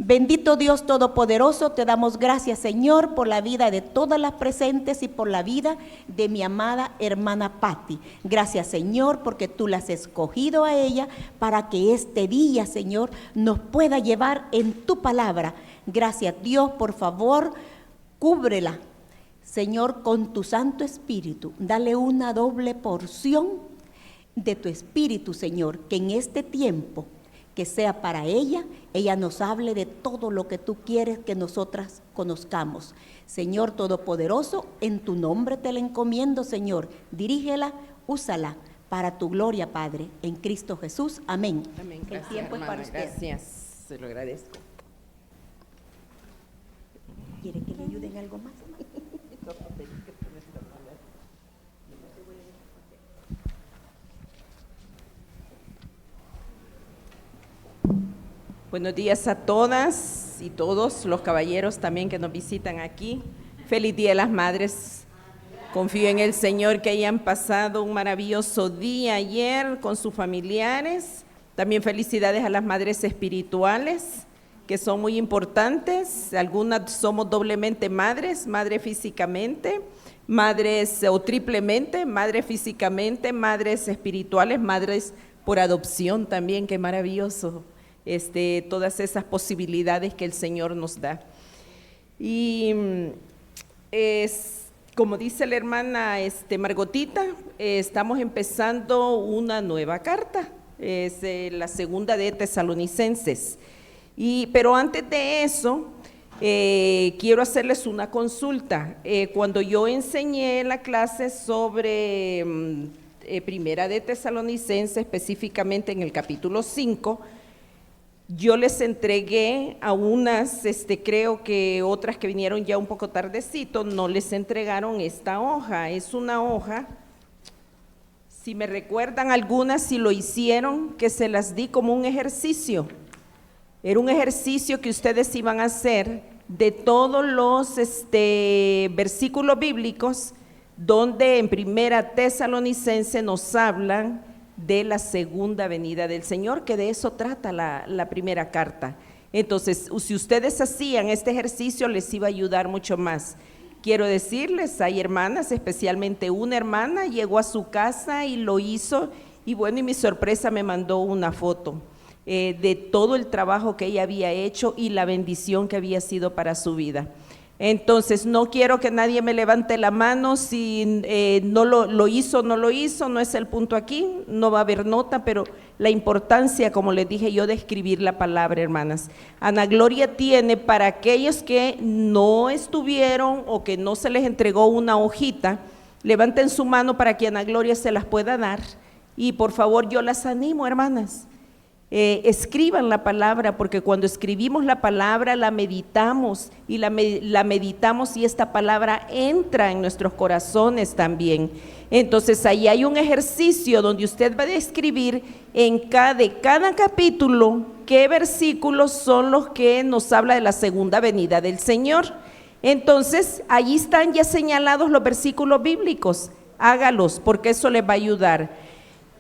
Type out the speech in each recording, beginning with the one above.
Bendito Dios Todopoderoso, te damos gracias, Señor, por la vida de todas las presentes y por la vida de mi amada hermana Patti. Gracias, Señor, porque tú la has escogido a ella para que este día, Señor, nos pueda llevar en tu palabra. Gracias, Dios, por favor, cúbrela, Señor, con tu Santo Espíritu. Dale una doble porción de tu Espíritu, Señor, que en este tiempo que sea para ella nos hable de todo lo que tú quieres que nosotras conozcamos. Señor Todopoderoso, en tu nombre te la encomiendo, Señor. Dirígela, úsala para tu gloria, Padre, en Cristo Jesús. Amén. Amén. Gracias, el tiempo hermana, es para usted. Gracias, se lo agradezco. ¿Quiere que le ayude en algo más? Buenos días a todas y todos los caballeros también que nos visitan aquí. Feliz Día de las Madres. Confío en el Señor que hayan pasado un maravilloso día ayer con sus familiares. También felicidades a las madres espirituales, que son muy importantes. Algunas somos doblemente madres, madre físicamente, madres o triplemente, madre físicamente, madres espirituales, madres por adopción también, qué maravilloso. Todas esas posibilidades que el Señor nos da. Y como dice la hermana Margotita, estamos empezando una nueva carta, es la segunda de Tesalonicenses. Pero antes de eso, quiero hacerles una consulta. Cuando yo enseñé la clase sobre primera de Tesalonicenses, específicamente en el capítulo 5, yo les entregué a unas, creo que otras que vinieron ya un poco tardecito, no les entregaron esta hoja. Es una hoja, si me recuerdan algunas, si lo hicieron, que se las di como un ejercicio. Era un ejercicio que ustedes iban a hacer de todos los versículos bíblicos donde en primera Tesalonicense nos hablan de la segunda venida del Señor, que de eso trata la primera carta. Entonces, si ustedes hacían este ejercicio, les iba a ayudar mucho más. Quiero decirles, hay hermanas, especialmente una hermana, llegó a su casa y lo hizo, y bueno, y mi sorpresa me mandó una foto de todo el trabajo que ella había hecho y la bendición que había sido para su vida. Entonces, no quiero que nadie me levante la mano si no lo hizo o no lo hizo, no es el punto aquí, no va a haber nota, pero la importancia, como les dije yo, de escribir la palabra, hermanas. Ana Gloria tiene para aquellos que no estuvieron o que no se les entregó una hojita, levanten su mano para que Ana Gloria se las pueda dar y por favor yo las animo, hermanas. Escriban la palabra, porque cuando escribimos la palabra la meditamos y la meditamos y esta palabra entra en nuestros corazones también. Entonces ahí hay un ejercicio donde usted va a escribir de cada capítulo qué versículos son los que nos habla de la segunda venida del Señor. Entonces allí están ya señalados los versículos bíblicos, hágalos porque eso les va a ayudar.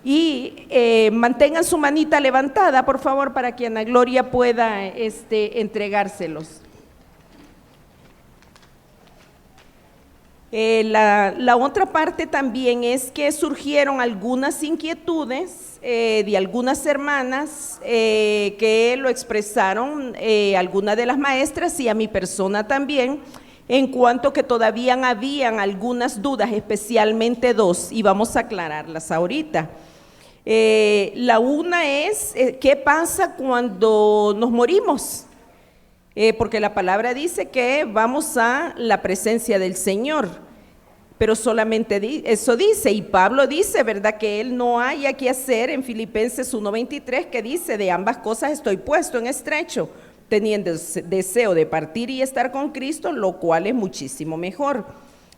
Y mantengan su manita levantada, por favor, para que Ana Gloria pueda entregárselos. La otra parte también es que surgieron algunas inquietudes de algunas hermanas que lo expresaron, algunas de las maestras y a mi persona también, en cuanto que todavía habían algunas dudas, especialmente dos, y vamos a aclararlas ahorita. La una es, ¿qué pasa cuando nos morimos? Porque la palabra dice que vamos a la presencia del Señor, pero solamente eso dice, y Pablo dice, ¿verdad? Que él no haya que hacer en Filipenses 1:23, que dice, de ambas cosas estoy puesto en estrecho, teniendo deseo de partir y estar con Cristo, lo cual es muchísimo mejor.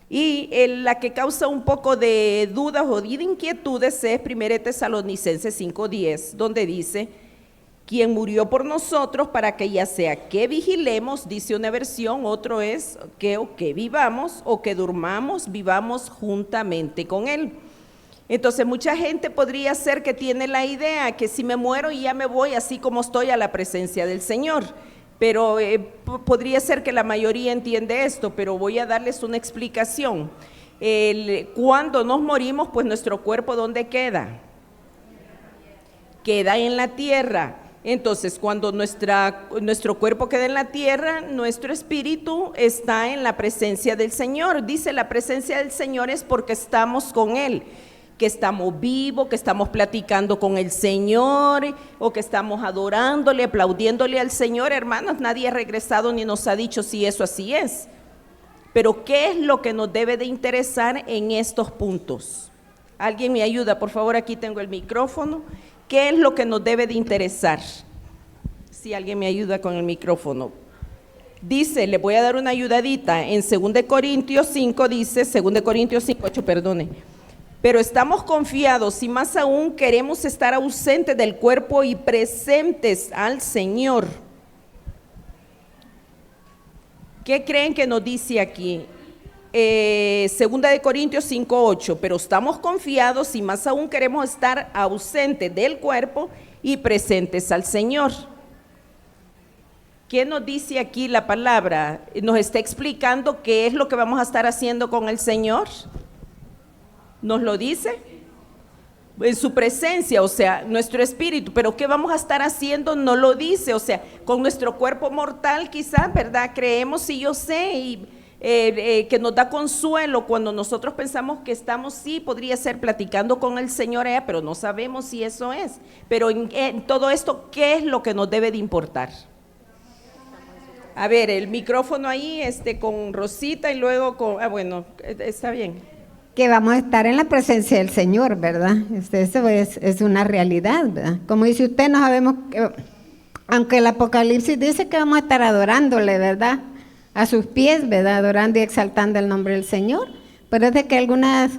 Y la que causa un poco de dudas o de inquietudes es 1 Tesalonicenses 5:10, donde dice, quien murió por nosotros para que ya sea que vigilemos, dice una versión, otro es que vivamos o que durmamos, vivamos juntamente con él. Entonces mucha gente podría ser que tiene la idea que si me muero ya me voy así como estoy a la presencia del Señor. pero podría ser que la mayoría entiende esto, pero voy a darles una explicación. Cuando nos morimos, pues nuestro cuerpo, ¿dónde queda? Queda en la tierra. Entonces, cuando nuestro cuerpo queda en la tierra, nuestro espíritu está en la presencia del Señor. Dice, la presencia del Señor es porque estamos con Él, que estamos vivos, que estamos platicando con el Señor, o que estamos adorándole, aplaudiéndole al Señor. Hermanos, nadie ha regresado ni nos ha dicho si eso así es. Pero ¿qué es lo que nos debe de interesar en estos puntos? ¿Alguien me ayuda? Por favor, aquí tengo el micrófono. ¿Qué es lo que nos debe de interesar? Si alguien me ayuda con el micrófono. Dice, le voy a dar una ayudadita, en 2 Corintios 5 dice, 2 Corintios 5, 8, perdone. Pero estamos confiados y más aún queremos estar ausentes del cuerpo y presentes al Señor. ¿Qué creen que nos dice aquí? 2 Corintios 5, 8, pero estamos confiados y más aún queremos estar ausentes del cuerpo y presentes al Señor. ¿Qué nos dice aquí la palabra? ¿Nos está explicando qué es lo que vamos a estar haciendo con el Señor? ¿Nos lo dice? En su presencia, o sea, nuestro espíritu, pero ¿qué vamos a estar haciendo? No lo dice, o sea, con nuestro cuerpo mortal quizá, ¿verdad? Creemos, sí, yo sé, y que nos da consuelo cuando nosotros pensamos que estamos, sí, podría ser platicando con el Señor, pero no sabemos si eso es. Pero en todo esto, ¿qué es lo que nos debe de importar? A ver, el micrófono ahí, con Rosita y luego con, bueno, está bien. Que vamos a estar en la presencia del Señor, ¿verdad? Eso es una realidad, ¿verdad? Como dice usted, no sabemos, aunque el Apocalipsis dice que vamos a estar adorándole, ¿verdad? A sus pies, ¿verdad? Adorando y exaltando el nombre del Señor. Pero es de que algunas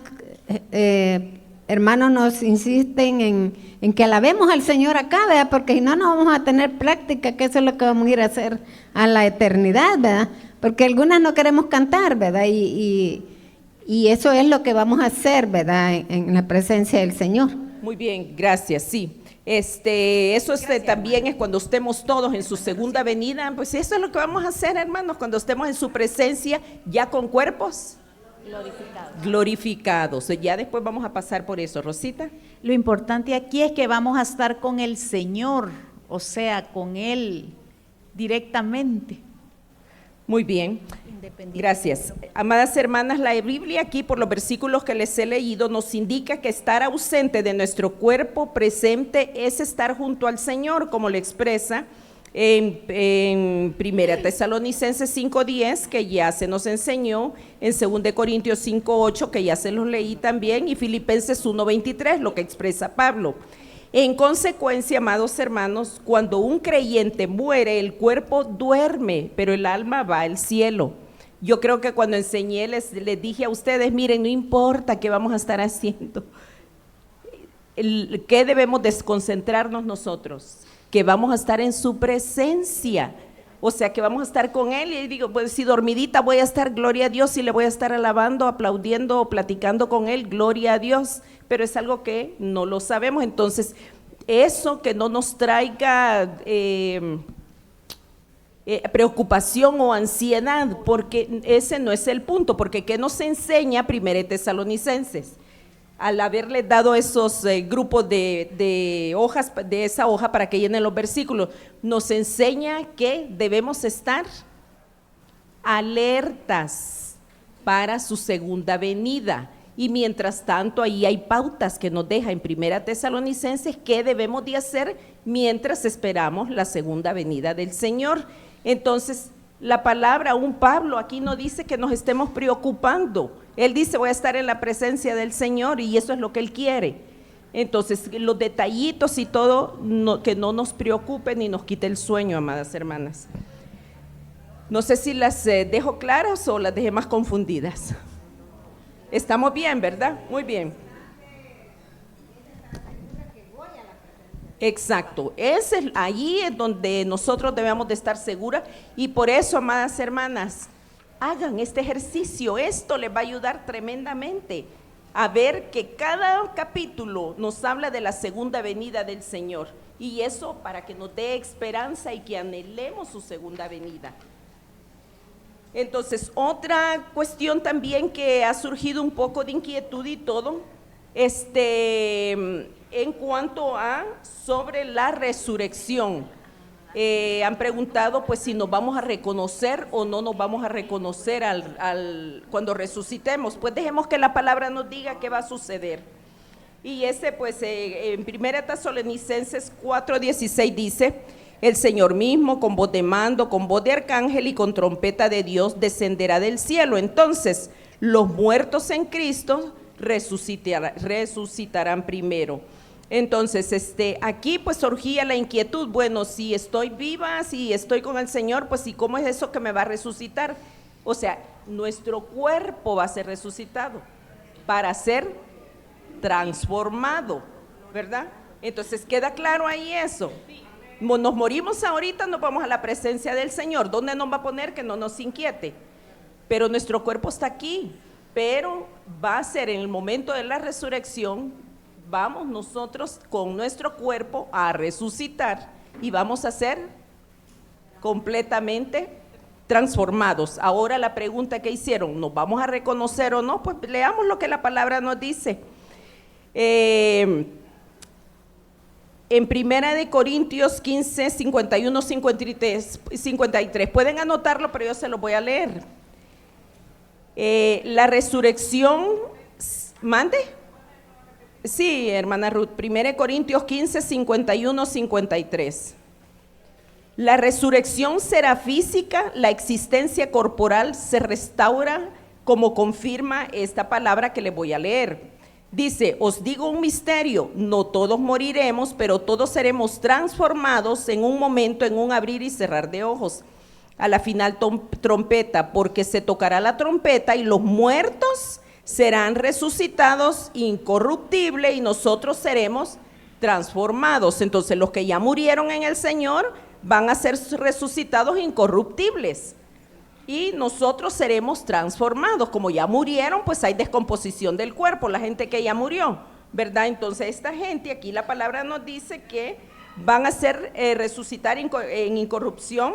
hermanos nos insisten en que alabemos al Señor acá, ¿verdad? Porque si no, no vamos a tener práctica, que eso es lo que vamos a ir a hacer a la eternidad, ¿verdad? Porque algunas no queremos cantar, ¿verdad? Y eso es lo que vamos a hacer, ¿verdad? En la presencia del Señor. Muy bien, gracias, sí. Eso también es cuando estemos todos en su segunda venida, pues eso es lo que vamos a hacer, hermanos, cuando estemos en su presencia ya con cuerpos glorificados. Ya después vamos a pasar por eso, Rosita. Lo importante aquí es que vamos a estar con el Señor, o sea, con Él directamente. Muy bien, gracias. Amadas hermanas, la Biblia aquí por los versículos que les he leído nos indica que estar ausente de nuestro cuerpo presente es estar junto al Señor, como le expresa en 1 Tesalonicenses 5:10, que ya se nos enseñó, en 2 Corintios 5:8, que ya se los leí también, y Filipenses 1:23, lo que expresa Pablo. En consecuencia, amados hermanos, cuando un creyente muere, el cuerpo duerme, pero el alma va al cielo. Yo creo que cuando enseñé les dije a ustedes, miren, no importa qué vamos a estar haciendo, ¿qué debemos desconcentrarnos nosotros? Que vamos a estar en su presencia, o sea, que vamos a estar con Él. Y digo, pues si dormidita voy a estar, gloria a Dios, y le voy a estar alabando, aplaudiendo o platicando con Él, gloria a Dios, pero es algo que no lo sabemos. Entonces, eso que no nos traiga preocupación o ansiedad, porque ese no es el punto, porque ¿qué nos enseña 1 Tesalonicenses? Al haberle dado esos grupos de hojas, de esa hoja para que llenen los versículos, nos enseña que debemos estar alertas para su segunda venida. Y mientras tanto, ahí hay pautas que nos deja en 1 Tesalonicenses qué debemos de hacer mientras esperamos la segunda venida del Señor. Entonces, la palabra, un Pablo aquí no dice que nos estemos preocupando. Él dice, voy a estar en la presencia del Señor, y eso es lo que Él quiere. Entonces, los detallitos y todo, que no nos preocupen ni nos quite el sueño, amadas hermanas. No sé si las dejo claras o las dejé más confundidas. Estamos bien, ¿verdad? Muy bien. Exacto, allí es donde nosotros debemos de estar seguras, y por eso, amadas hermanas, hagan este ejercicio. Esto les va a ayudar tremendamente a ver que cada capítulo nos habla de la segunda venida del Señor, Y eso para que nos dé esperanza y que anhelemos su segunda venida. Entonces, otra cuestión también que ha surgido un poco de inquietud y todo, en cuanto a sobre la resurrección. Han preguntado pues si nos vamos a reconocer o no nos vamos a reconocer cuando resucitemos. Pues dejemos que la palabra nos diga qué va a suceder. Y pues en 1 Tesalonicenses 4:16 dice: el Señor mismo con voz de mando, con voz de arcángel y con trompeta de Dios descenderá del cielo. Entonces los muertos en Cristo resucitarán primero. Entonces, aquí pues surgía la inquietud, bueno, si estoy viva, si estoy con el Señor, pues ¿y cómo es eso que me va a resucitar? O sea, nuestro cuerpo va a ser resucitado para ser transformado, ¿verdad? Entonces, ¿queda claro ahí eso? Nos morimos ahorita, nos vamos a la presencia del Señor. ¿Dónde nos va a poner? Que no nos inquiete. Pero nuestro cuerpo está aquí, pero va a ser en el momento de la resurrección. Vamos nosotros con nuestro cuerpo a resucitar y vamos a ser completamente transformados. Ahora la pregunta que hicieron, ¿nos vamos a reconocer o no? Pues leamos lo que la palabra nos dice. En 1 Corintios 15, 51, 53, pueden anotarlo, pero yo se lo voy a leer. La resurrección, ¿mande? Sí, hermana Ruth, 1 Corintios 15, 51, 53. La resurrección será física, la existencia corporal se restaura, como confirma esta palabra que le voy a leer. Dice: os digo un misterio, no todos moriremos, pero todos seremos transformados en un momento, en un abrir y cerrar de ojos, a la final trompeta, porque se tocará la trompeta y los muertos serán resucitados incorruptibles y nosotros seremos transformados. Entonces los que ya murieron en el Señor van a ser resucitados incorruptibles y nosotros seremos transformados. Como ya murieron, pues hay descomposición del cuerpo, la gente que ya murió, ¿verdad? Entonces esta gente, aquí la palabra nos dice que van a ser resucitar en incorrupción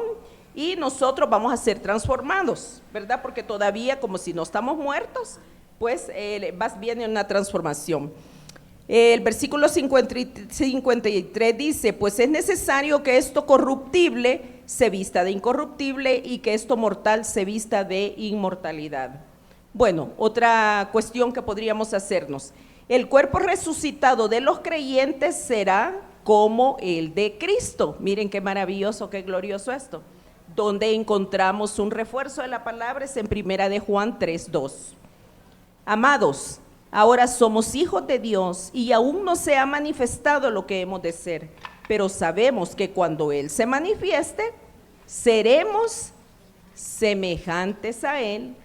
y nosotros vamos a ser transformados, ¿verdad? Porque todavía, como si no estamos muertos, pues viene una transformación. El versículo 53 dice: pues es necesario que esto corruptible se vista de incorruptible y que esto mortal se vista de inmortalidad. Bueno, otra cuestión que podríamos hacernos: el cuerpo resucitado de los creyentes será como el de Cristo. Miren qué maravilloso, qué glorioso esto. Donde encontramos un refuerzo de la palabra es en 1 de Juan 3:2. Amados, ahora somos hijos de Dios y aún no se ha manifestado lo que hemos de ser, pero sabemos que cuando Él se manifieste, seremos semejantes a Él,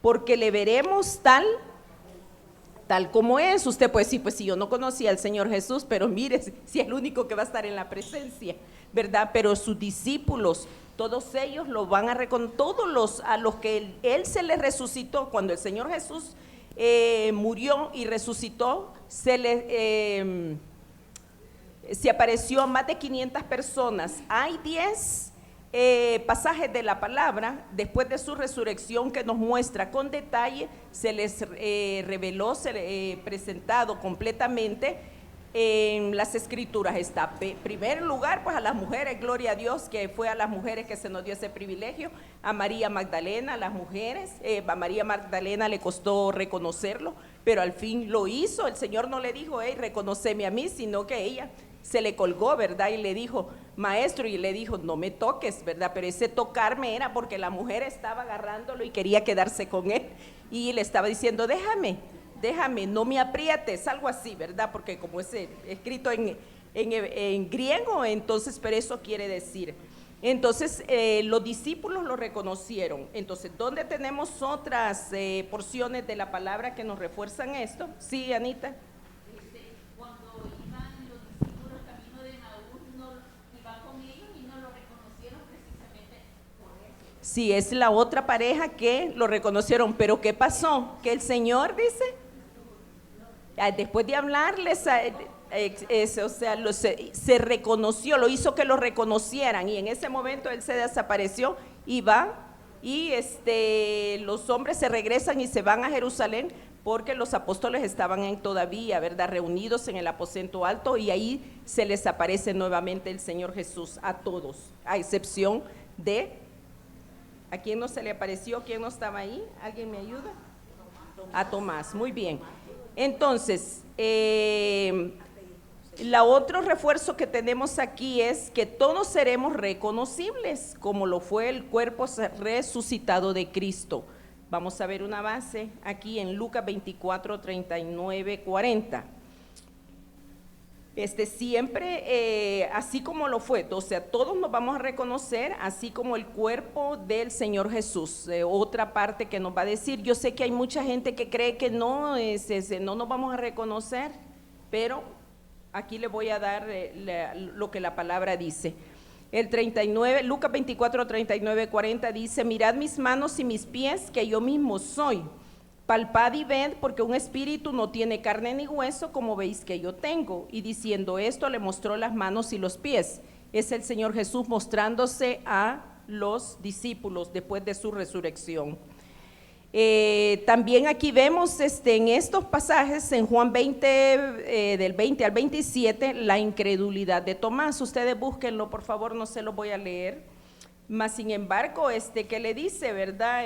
porque le veremos tal como es. Usted puede decir, pues si yo no conocía al Señor Jesús, pero mire, si es el único que va a estar en la presencia, ¿verdad? Pero sus discípulos, todos ellos lo van a reconocer, a los que Él se les resucitó, cuando el Señor Jesús murió y resucitó, se apareció a más de 500 personas. Hay 10 pasajes de la palabra después de su resurrección que nos muestra con detalle, se les reveló, presentado completamente en las escrituras. Está en primer lugar pues a las mujeres, gloria a Dios, que fue a las mujeres que se nos dio ese privilegio, a María Magdalena, a las mujeres, a María Magdalena le costó reconocerlo, pero al fin lo hizo. El Señor no le dijo, hey, reconóceme a mí, sino que ella se le colgó, ¿verdad? Y le dijo, maestro, y le dijo, no me toques, ¿verdad? Pero ese tocarme era porque la mujer estaba agarrándolo y quería quedarse con él, y le estaba diciendo, déjame, no me aprietes, algo así, ¿verdad? Porque como es escrito en griego, entonces, pero eso quiere decir. Entonces, los discípulos lo reconocieron. Entonces, ¿dónde tenemos otras porciones de la palabra que nos refuerzan esto? Sí, Anita. Cuando iban los discípulos camino de Emaús, iban con ellos y no lo reconocieron precisamente por eso. Sí, es la otra pareja que lo reconocieron, pero ¿qué pasó? Que el Señor dice, después de hablarles, O sea, se reconoció, lo hizo que lo reconocieran, y en ese momento él se desapareció y va, y los hombres se regresan y se van a Jerusalén, porque los apóstoles estaban todavía, ¿verdad?, reunidos en el aposento alto, y ahí se les aparece nuevamente el Señor Jesús a todos, a excepción de, ¿a quién no se le apareció? ¿Quién no estaba ahí? ¿Alguien me ayuda? A Tomás, muy bien. Entonces, otro refuerzo que tenemos aquí es que todos seremos reconocibles, como lo fue el cuerpo resucitado de Cristo. Vamos a ver una base aquí en Lucas 24, 39, 40. Siempre, así como lo fue, o sea, todos nos vamos a reconocer, así como el cuerpo del Señor Jesús. Otra parte que nos va a decir, yo sé que hay mucha gente que cree que no, no nos vamos a reconocer, pero aquí le voy a dar lo que la palabra dice. El 39, Lucas 24, 39, 40 dice, mirad mis manos y mis pies, que yo mismo soy. Palpad y ved, porque un espíritu no tiene carne ni hueso, como veis que yo tengo. Y diciendo esto, le mostró las manos y los pies. Es el Señor Jesús mostrándose a los discípulos después de su resurrección. También aquí vemos en estos pasajes, en Juan 20, del 20 al 27, la incredulidad de Tomás. Ustedes búsquenlo, por favor, no se lo voy a leer. Mas sin embargo, ¿qué le dice, verdad?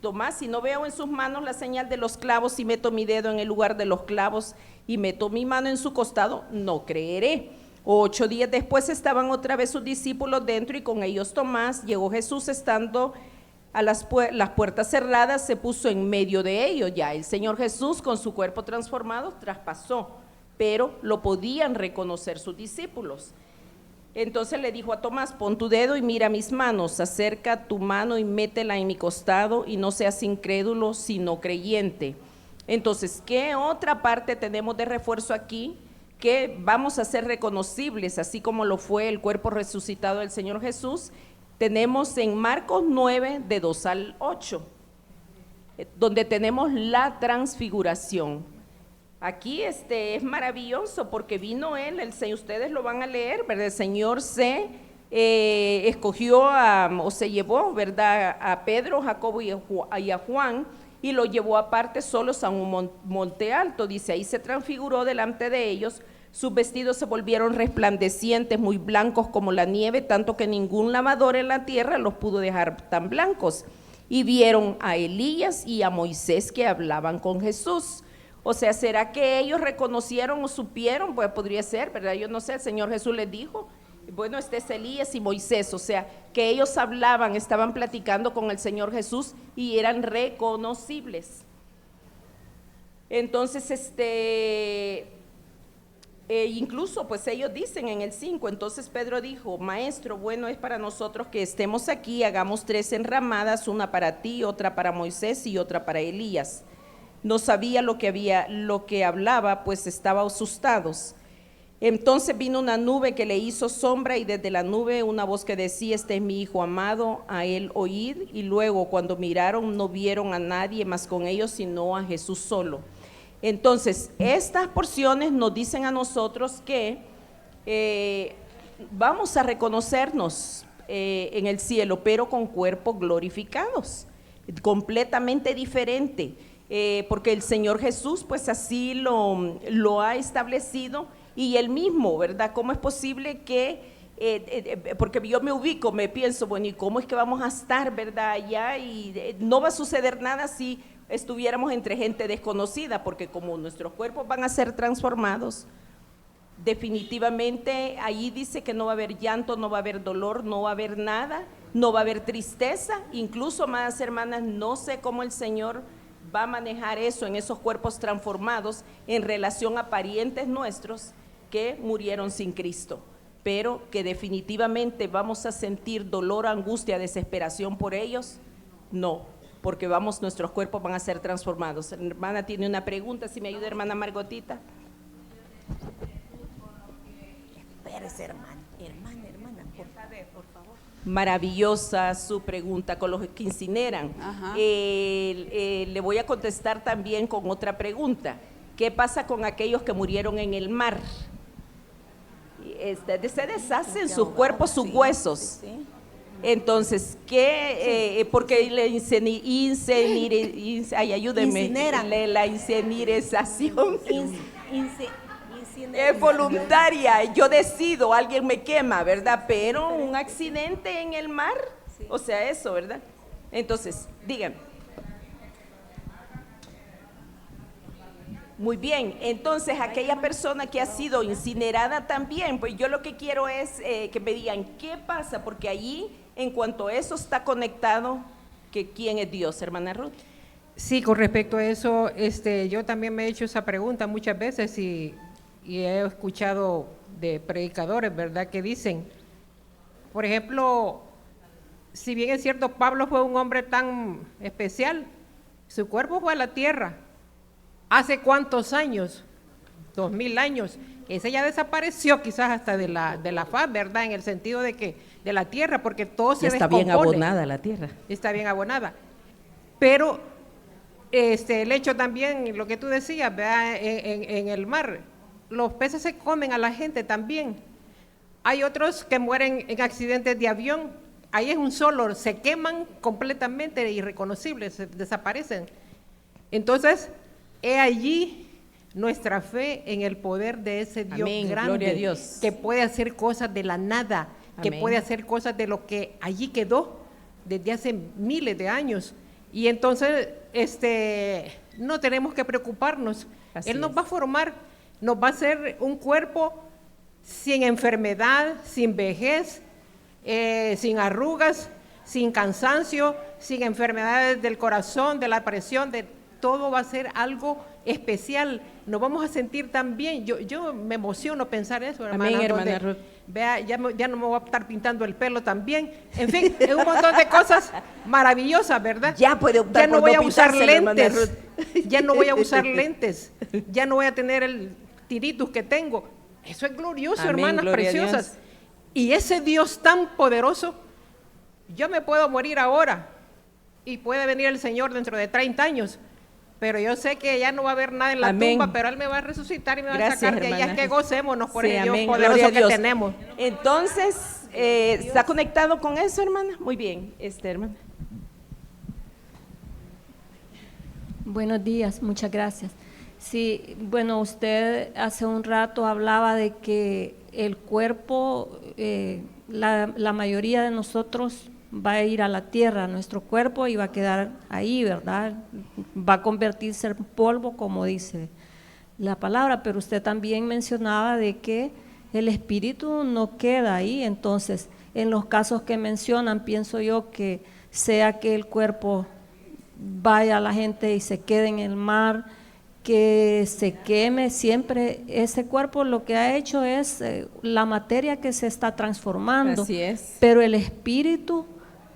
Tomás, si no veo en sus manos la señal de los clavos y meto mi dedo en el lugar de los clavos y meto mi mano en su costado, no creeré. 8 días después estaban otra vez sus discípulos dentro y con ellos Tomás. Llegó Jesús estando a las puertas cerradas, se puso en medio de ellos. Ya el Señor Jesús con su cuerpo transformado traspasó, pero lo podían reconocer sus discípulos. Entonces le dijo a Tomás, pon tu dedo y mira mis manos, acerca tu mano y métela en mi costado y no seas incrédulo sino creyente. Entonces, ¿qué otra parte tenemos de refuerzo aquí? Que vamos a ser reconocibles, así como lo fue el cuerpo resucitado del Señor Jesús. Tenemos en Marcos 9, de 2 al 8, donde tenemos la transfiguración. Aquí es maravilloso porque vino él, ustedes lo van a leer, ¿verdad? El Señor se escogió o se llevó, ¿verdad?, a Pedro, Jacobo y a Juan, y lo llevó aparte solos a un monte alto. Dice, ahí se transfiguró delante de ellos. Sus vestidos se volvieron resplandecientes, muy blancos como la nieve, tanto que ningún lavador en la tierra los pudo dejar tan blancos. Y vieron a Elías y a Moisés que hablaban con Jesús. O sea, ¿será que ellos reconocieron o supieron? Pues podría ser, ¿verdad? Yo no sé, el Señor Jesús les dijo, bueno, este es Elías y Moisés. O sea, que ellos hablaban, estaban platicando con el Señor Jesús y eran reconocibles. Entonces, incluso pues ellos dicen en el 5, entonces Pedro dijo, maestro, bueno es para nosotros que estemos aquí, hagamos 3 enramadas, una para ti, otra para Moisés y otra para Elías. No sabía lo que hablaba, pues estaba asustados. Entonces vino una nube que le hizo sombra y desde la nube una voz que decía, este es mi hijo amado, a él oíd. Y luego cuando miraron no vieron a nadie más con ellos, sino a Jesús solo. Entonces, estas porciones nos dicen a nosotros que vamos a reconocernos en el cielo, pero con cuerpos glorificados, completamente diferente. Porque el Señor Jesús pues así lo ha establecido y él mismo, ¿verdad? ¿Cómo es posible que, porque yo me ubico, me pienso, bueno, ¿y cómo es que vamos a estar, verdad, allá? Y no va a suceder nada si estuviéramos entre gente desconocida, porque como nuestros cuerpos van a ser transformados, definitivamente ahí dice que no va a haber llanto, no va a haber dolor, no va a haber nada, no va a haber tristeza. Incluso, amadas hermanas, no sé cómo el Señor va a manejar eso en esos cuerpos transformados en relación a parientes nuestros que murieron sin Cristo, pero que definitivamente vamos a sentir dolor, angustia, desesperación por ellos. No, porque nuestros cuerpos van a ser transformados. La hermana tiene una pregunta, si me ayuda, hermana Margotita. Espérese, hermana, por favor. Maravillosa su pregunta con los que incineran. Le voy a contestar también con otra pregunta. ¿qué pasa con aquellos que murieron en el mar? Se deshacen sus cuerpos, sus huesos. Entonces, ¿qué? Porque la ayúdenme, Incineran. la incineración es voluntaria. Yo decido, alguien me quema, ¿verdad? Pero un accidente en el mar, o sea, eso, ¿verdad? Entonces, díganme. Muy bien, entonces aquella persona que ha sido incinerada también, pues yo lo que quiero es que me digan qué pasa, porque allí, en cuanto a eso está conectado, que quién es Dios, hermana Ruth. Sí, con respecto a eso, yo también me he hecho esa pregunta muchas veces y he escuchado de predicadores, ¿verdad?, que dicen, por ejemplo, si bien es cierto, Pablo fue un hombre tan especial, su cuerpo fue a la tierra. ¿Hace cuántos años? 2000 años. Ese ya desapareció quizás hasta de la faz, ¿verdad? En el sentido de que de la tierra, porque todo se está descompone. bien abonada la tierra. Está bien abonada. Pero el hecho también, lo que tú decías, ¿verdad? En el mar, los peces se comen a la gente también. Hay otros que mueren en accidentes de avión. Ahí es un solo, se queman completamente irreconocibles, desaparecen. Entonces, he allí nuestra fe en el poder de ese Dios. Amén, grande, gloria a Dios, que puede hacer cosas de la nada, que amén, puede hacer cosas de lo que allí quedó desde hace miles de años. Y entonces, no tenemos que preocuparnos. Así Él nos es. va a formar, nos va a hacer un cuerpo sin enfermedad, sin vejez, sin arrugas, sin cansancio, sin enfermedades del corazón, de la presión, de todo va a ser algo especial. Nos vamos a sentir tan bien. Yo me emociono pensar eso, hermana. Amén, hermana Ruth. Vea, ya no me voy a estar pintando el pelo también. En fin, es un montón de cosas maravillosas, ¿verdad? Ya puede optar Ya no por voy no a usar pintárselo, hermana lentes. Ya no voy a usar lentes. Ya no voy a tener el tiritus que tengo. Eso es glorioso, Amén, hermanas gloria a preciosas. Dios. Y ese Dios tan poderoso, yo me puedo morir ahora y puede venir el Señor dentro de 30 años, pero yo sé que ya no va a haber nada en la Amén. tumba, pero Él me va a resucitar y me va Gracias, a sacar de allá. hermana. Que gocémonos por Sí, el Dios amén, poderoso gloria a que Dios. tenemos. Entonces, ¿está conectado con eso, hermana? Muy bien, hermana. Buenos días, muchas gracias. Sí, bueno, usted hace un rato hablaba de que el cuerpo, la mayoría de nosotros va a ir a la tierra, nuestro cuerpo, y va a quedar ahí, ¿verdad? Va a convertirse en polvo, como dice la palabra, pero usted también mencionaba de que el espíritu no queda ahí. Entonces, en los casos que mencionan, pienso yo que sea que el cuerpo vaya a la gente y se quede en el mar, que se queme, siempre ese cuerpo lo que ha hecho es la materia que se está transformando. Así es. Pero el espíritu,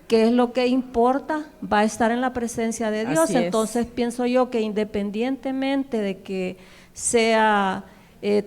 que es lo que importa, va a estar en la presencia de Dios. Así es. Entonces pienso yo que independientemente de que sea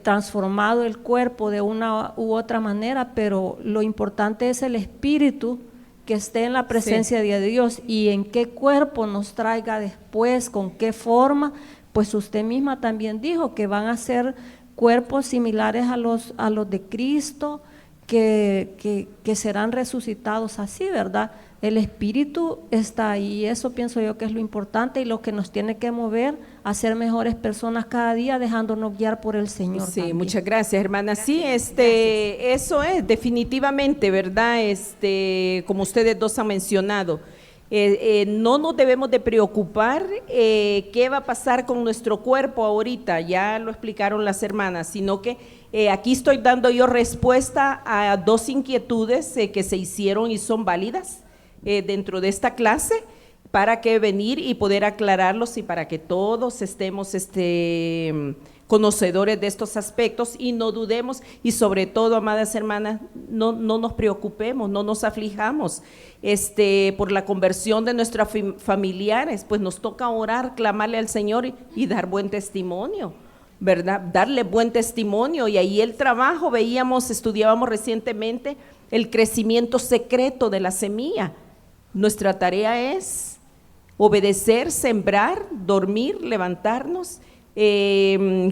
transformado el cuerpo de una u otra manera, pero lo importante es el espíritu que esté en la presencia de Dios, y en qué cuerpo nos traiga después, con qué forma. Pues usted misma también dijo que van a ser cuerpos similares a los de Cristo, que serán resucitados así, ¿verdad? El espíritu está ahí, y eso pienso yo que es lo importante y lo que nos tiene que mover a ser mejores personas cada día, dejándonos guiar por el Señor. Sí, también. muchas gracias, hermana. Sí, eso es definitivamente, ¿verdad? Como ustedes dos han mencionado, no nos debemos de preocupar qué va a pasar con nuestro cuerpo ahorita, ya lo explicaron las hermanas, sino que aquí estoy dando yo respuesta a dos inquietudes que se hicieron y son válidas dentro de esta clase, para que venir y poder aclararlos y para que todos estemos conocedores de estos aspectos y no dudemos, y sobre todo, amadas hermanas, no nos preocupemos, no nos aflijamos por la conversión de nuestros familiares. Pues nos toca orar, clamarle al Señor y dar buen testimonio, ¿verdad? Darle buen testimonio. Y ahí el trabajo, estudiábamos recientemente el crecimiento secreto de la semilla. Nuestra tarea es obedecer, sembrar, dormir, levantarnos,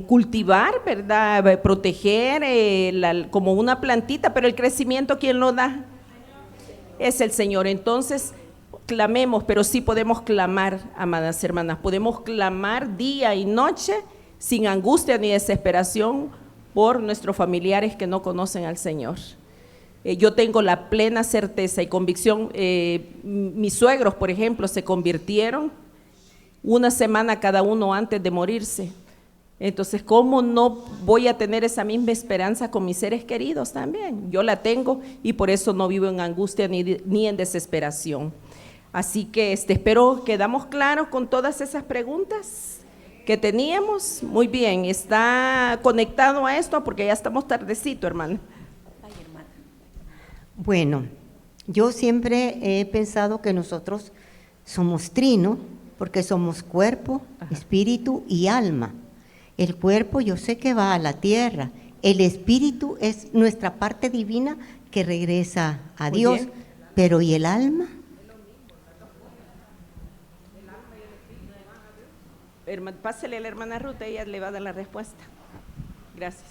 cultivar, ¿verdad? Proteger como una plantita, pero el crecimiento, ¿quién lo da? Es el Señor. Entonces, clamemos, pero sí podemos clamar, amadas hermanas, podemos clamar día y noche sin angustia ni desesperación por nuestros familiares que no conocen al Señor. Yo tengo la plena certeza y convicción, mis suegros, por ejemplo, se convirtieron una semana cada uno antes de morirse. Entonces, ¿cómo no voy a tener esa misma esperanza con mis seres queridos también? Yo la tengo y por eso no vivo en angustia ni en desesperación. Así que espero quedamos claros con todas esas preguntas que teníamos. Muy bien, está conectado a esto porque ya estamos tardecito, hermano. Bueno, yo siempre he pensado que nosotros somos trino, porque somos cuerpo, espíritu y alma. El cuerpo yo sé que va a la tierra, el espíritu es nuestra parte divina que regresa a Muy Dios, bien. pero ¿y el alma? Pásele a la hermana Ruth, ella le va a dar la respuesta. Gracias.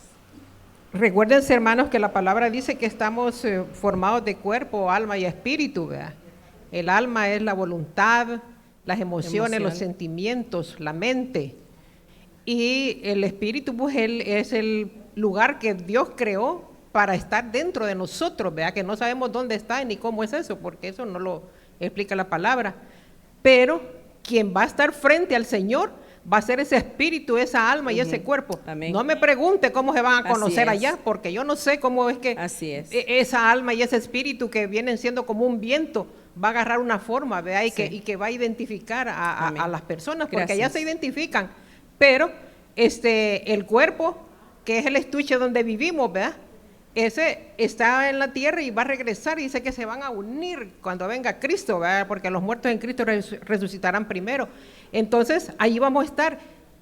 Recuérdense, hermanos, que la palabra dice que estamos formados de cuerpo, alma y espíritu, ¿verdad? El alma es la voluntad, las emociones, los sentimientos, la mente. Y el espíritu, pues, él es el lugar que Dios creó para estar dentro de nosotros, ¿verdad? Que no sabemos dónde está ni cómo es eso, porque eso no lo explica la palabra. Pero quien va a estar frente al Señor va a ser ese espíritu, esa alma y ese cuerpo. Amén. No me pregunte cómo se van a conocer Así es. allá, porque yo no sé cómo es que Así es. esa alma y ese espíritu que vienen siendo como un viento va a agarrar una forma, ¿verdad? Y que va a identificar Amén. a las personas, porque allá Gracias. se identifican. Pero el cuerpo, que es el estuche donde vivimos, ¿verdad? Ese está en la tierra y va a regresar, y dice que se van a unir cuando venga Cristo, ¿verdad? Porque los muertos en Cristo resucitarán primero. Entonces, ahí vamos a estar.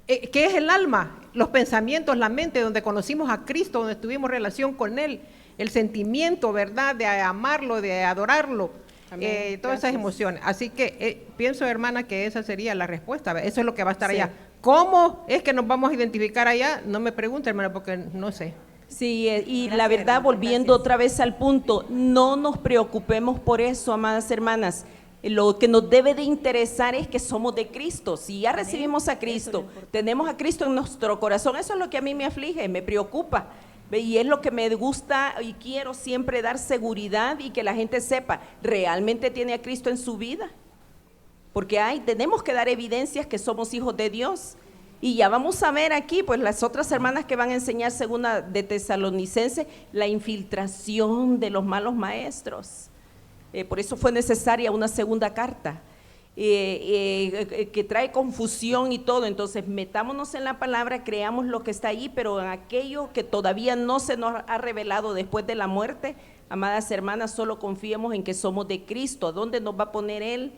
¿Qué es el alma? Los pensamientos, la mente, donde conocimos a Cristo, donde tuvimos relación con Él, el sentimiento, ¿verdad? De amarlo, de adorarlo, Amén. todas esas Gracias. emociones. Así que pienso, hermana, que esa sería la respuesta, ¿verdad? Eso es lo que va a estar Sí. allá. ¿Cómo es que nos vamos a identificar allá? No me pregunte, hermana, porque no sé. Sí, y Gracias, la verdad, hermana, volviendo gracias. otra vez al punto, no nos preocupemos por eso, amadas hermanas. Lo que nos debe de interesar es que somos de Cristo. Si ya recibimos a Cristo, tenemos a Cristo en nuestro corazón, eso es lo que a mí me aflige, me preocupa. Y es lo que me gusta y quiero siempre dar seguridad y que la gente sepa, ¿realmente tiene a Cristo en su vida? Porque tenemos que dar evidencias que somos hijos de Dios. Y ya vamos a ver aquí, pues las otras hermanas que van a enseñar segunda de Tesalonicenses, la infiltración de los malos maestros. Por eso fue necesaria una segunda carta, que trae confusión y todo. Entonces, metámonos en la palabra, creamos lo que está ahí, pero en aquello que todavía no se nos ha revelado después de la muerte, amadas hermanas, solo confiemos en que somos de Cristo. ¿A dónde nos va a poner Él?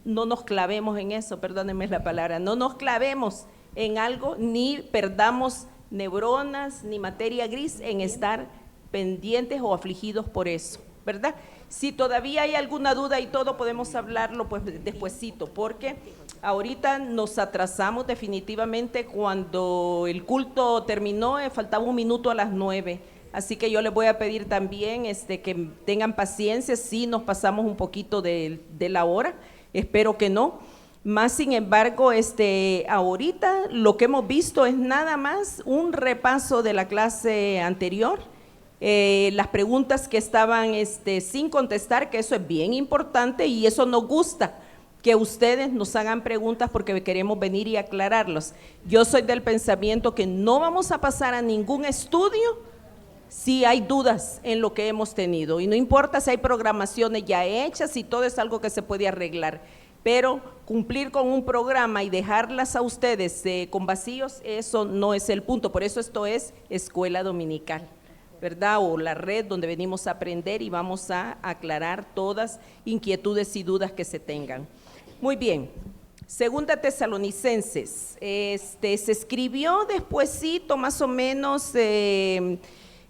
No nos clavemos en eso, perdónenme la palabra, no nos clavemos en algo, ni perdamos neuronas, ni materia gris en estar pendientes o afligidos por eso, ¿verdad? Si todavía hay alguna duda y todo, podemos hablarlo pues despuesito, porque ahorita nos atrasamos definitivamente. Cuando el culto terminó, faltaba 1 minuto a las 9. Así que yo les voy a pedir también que tengan paciencia si nos pasamos un poquito de la hora, espero que no. Más sin embargo, ahorita lo que hemos visto es nada más un repaso de la clase anterior, las preguntas que estaban sin contestar, que eso es bien importante y eso nos gusta, que ustedes nos hagan preguntas porque queremos venir y aclararlos. Yo soy del pensamiento que no vamos a pasar a ningún estudio si hay dudas en lo que hemos tenido, y no importa si hay programaciones ya hechas, y todo es algo que se puede arreglar, pero cumplir con un programa y dejarlas a ustedes con vacíos, eso no es el punto. Por eso esto es escuela dominical, ¿verdad? O la red donde venimos a aprender y vamos a aclarar todas inquietudes y dudas que se tengan. Muy bien. Segunda Tesalonicenses, se escribió despuesito más o menos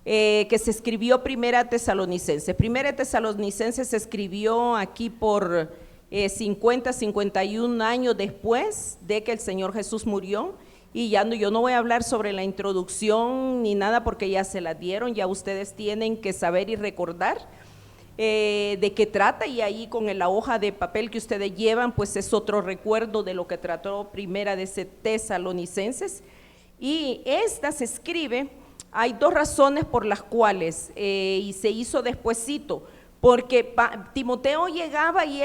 que se escribió Primera Tesalonicenses. Primera Tesalonicenses se escribió aquí por 50, 51 años después de que el Señor Jesús murió, Y ya no, yo no voy a hablar sobre la introducción ni nada porque ya se la dieron, ya ustedes tienen que saber y recordar de qué trata, y ahí con la hoja de papel que ustedes llevan, pues es otro recuerdo de lo que trató Primera de Tesalonicenses. Y esta se escribe, hay dos razones por las cuales, y se hizo despuesito, porque Timoteo llegaba y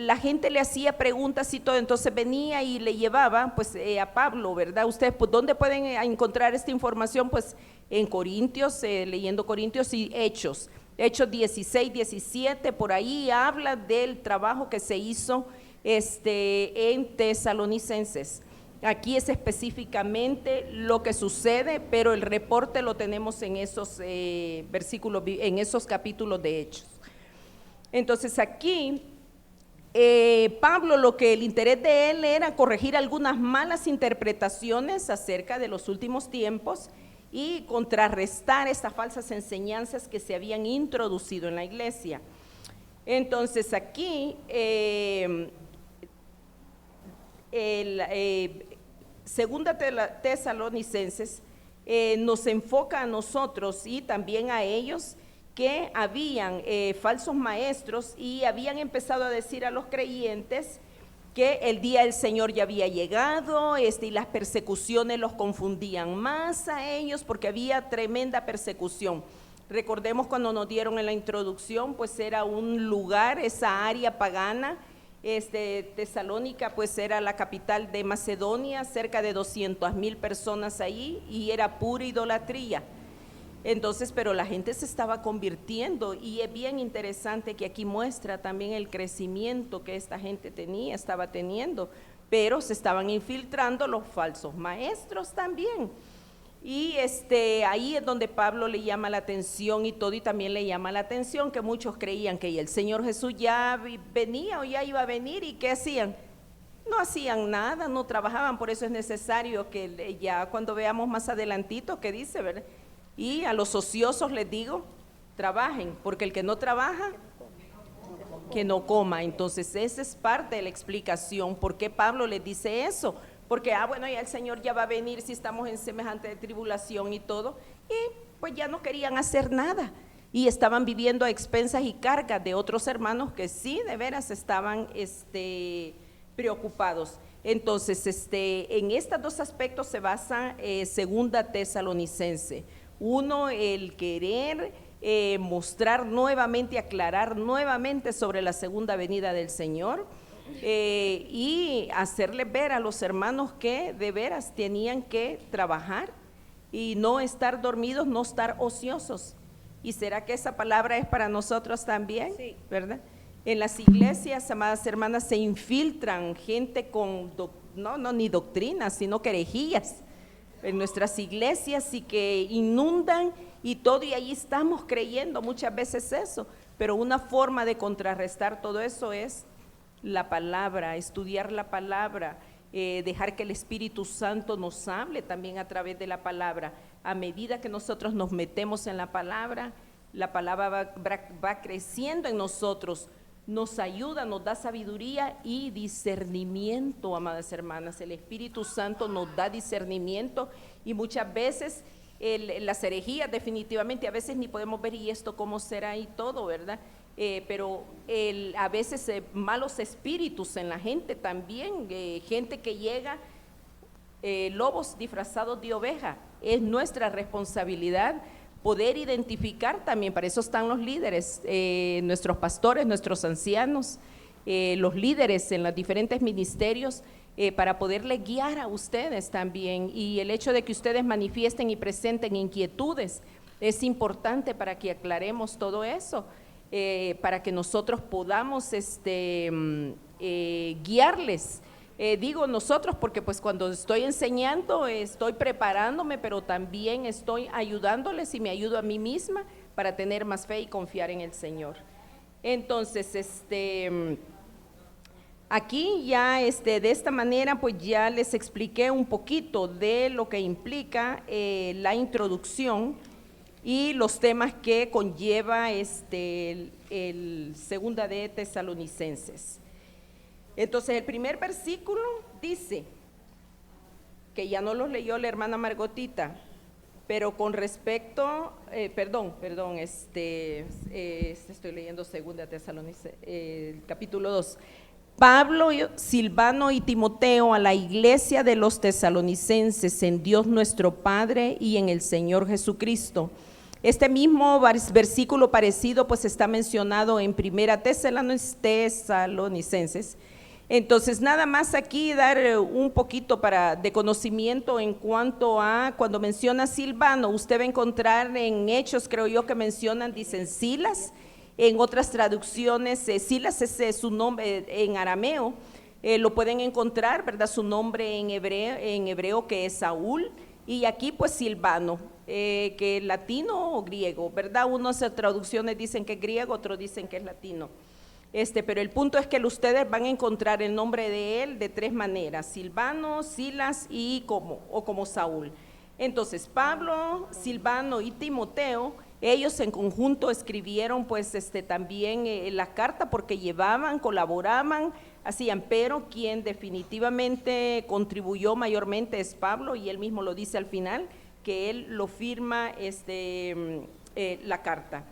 la gente le hacía preguntas y todo, entonces venía y le llevaba pues a Pablo, ¿verdad? Ustedes, pues, ¿dónde pueden encontrar esta información? Pues en Corintios, leyendo Corintios y Hechos 16, 17, por ahí habla del trabajo que se hizo en Tesalonicenses. Aquí es específicamente lo que sucede, pero el reporte lo tenemos en esos versículos, en esos capítulos de Hechos. Entonces aquí Pablo, lo que el interés de él era corregir algunas malas interpretaciones acerca de los últimos tiempos y contrarrestar estas falsas enseñanzas que se habían introducido en la iglesia. Entonces aquí Segunda Tesalonicenses nos enfoca a nosotros y también a ellos que habían falsos maestros y habían empezado a decir a los creyentes que el día del Señor ya había llegado, y las persecuciones los confundían más a ellos porque había tremenda persecución. Recordemos cuando nos dieron en la introducción, pues era un lugar, esa área pagana. Tesalónica pues era la capital de Macedonia, cerca de 200,000 personas ahí, y era pura idolatría. Entonces, pero la gente se estaba convirtiendo, y es bien interesante que aquí muestra también el crecimiento que esta gente estaba teniendo, pero se estaban infiltrando los falsos maestros también. Y ahí es donde Pablo le llama la atención y todo, y también le llama la atención que muchos creían que el Señor Jesús ya venía o ya iba a venir, y ¿qué hacían? No hacían nada, no trabajaban. Por eso es necesario que ya cuando veamos más adelantito que dice, ¿verdad? Y a los ociosos les digo, trabajen, porque el que no trabaja, que no coma. Entonces esa es parte de la explicación por qué Pablo les dice eso. Porque, bueno, ya el Señor ya va a venir si estamos en semejante tribulación y todo, y pues ya no querían hacer nada, y estaban viviendo a expensas y cargas de otros hermanos que sí, de veras estaban preocupados. Entonces, en estos dos aspectos se basa Segunda Tesalonicense. Uno, el querer mostrar nuevamente, aclarar nuevamente sobre la segunda venida del Señor, y hacerles ver a los hermanos que de veras tenían que trabajar y no estar dormidos, no estar ociosos. ¿Y será que esa palabra es para nosotros también? Sí. ¿Verdad? En las iglesias, amadas hermanas, se infiltran gente con, ni doctrinas, sino que herejías en nuestras iglesias, y que inundan y todo, y ahí estamos creyendo muchas veces eso. Pero una forma de contrarrestar todo eso es la palabra, estudiar la palabra, dejar que el Espíritu Santo nos hable también a través de la palabra. A medida que nosotros nos metemos en la palabra va creciendo en nosotros, nos ayuda, nos da sabiduría y discernimiento, amadas hermanas. El Espíritu Santo nos da discernimiento, y muchas veces las herejías definitivamente, a veces ni podemos ver y esto cómo será y todo, ¿verdad? Pero a veces malos espíritus en la gente también, gente que llega, lobos disfrazados de oveja. Es nuestra responsabilidad poder identificar también, para eso están los líderes, nuestros pastores, nuestros ancianos, los líderes en los diferentes ministerios, para poderle guiar a ustedes también. Y el hecho de que ustedes manifiesten y presenten inquietudes es importante para que aclaremos todo eso. Para que nosotros podamos guiarles. Digo nosotros porque pues cuando estoy enseñando estoy preparándome, pero también estoy ayudándoles y me ayudo a mí misma para tener más fe y confiar en el Señor. Entonces, aquí ya de esta manera pues ya les expliqué un poquito de lo que implica la introducción y los temas que conlleva el Segunda de Tesalonicenses. Entonces el primer versículo dice: que ya no los leyó la hermana Margotita, pero con respecto, estoy leyendo segunda Tesalonicenses, capítulo 2. Pablo, Silvano y Timoteo a la iglesia de los tesalonicenses en Dios nuestro Padre y en el Señor Jesucristo. Este mismo versículo parecido pues está mencionado en primera Tesalonicenses. Entonces nada más aquí dar un poquito de conocimiento en cuanto a cuando menciona Silvano, usted va a encontrar en Hechos, creo yo que mencionan, dicen Silas. En otras traducciones, Silas es su nombre en arameo, lo pueden encontrar, ¿verdad? Su nombre en hebreo que es Saúl, y aquí pues Silvano, que es latino o griego, ¿verdad? Unas traducciones dicen que es griego, otros dicen que es latino. Pero el punto es que ustedes van a encontrar el nombre de él de tres maneras: Silvano, Silas y como Saúl. Entonces, Pablo, Silvano y Timoteo, ellos en conjunto escribieron pues también la carta porque colaboraban, hacían, pero quien definitivamente contribuyó mayormente es Pablo, y él mismo lo dice al final, que él lo firma la carta.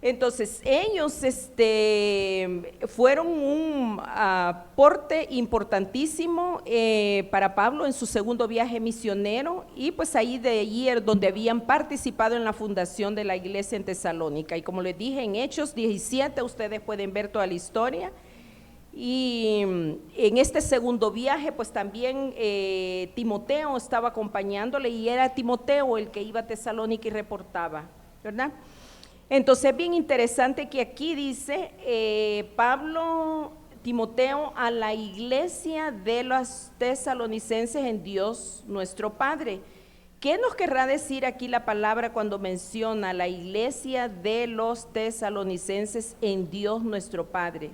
Entonces, ellos fueron un aporte importantísimo para Pablo en su segundo viaje misionero, y pues ahí donde habían participado en la fundación de la iglesia en Tesalónica. Y como les dije, en Hechos 17 ustedes pueden ver toda la historia. Y en este segundo viaje pues también Timoteo estaba acompañándole, y era Timoteo el que iba a Tesalónica y reportaba, ¿verdad? Entonces es bien interesante que aquí dice Pablo, Timoteo a la iglesia de los tesalonicenses en Dios nuestro Padre. ¿Qué nos querrá decir aquí la palabra cuando menciona la iglesia de los tesalonicenses en Dios nuestro Padre?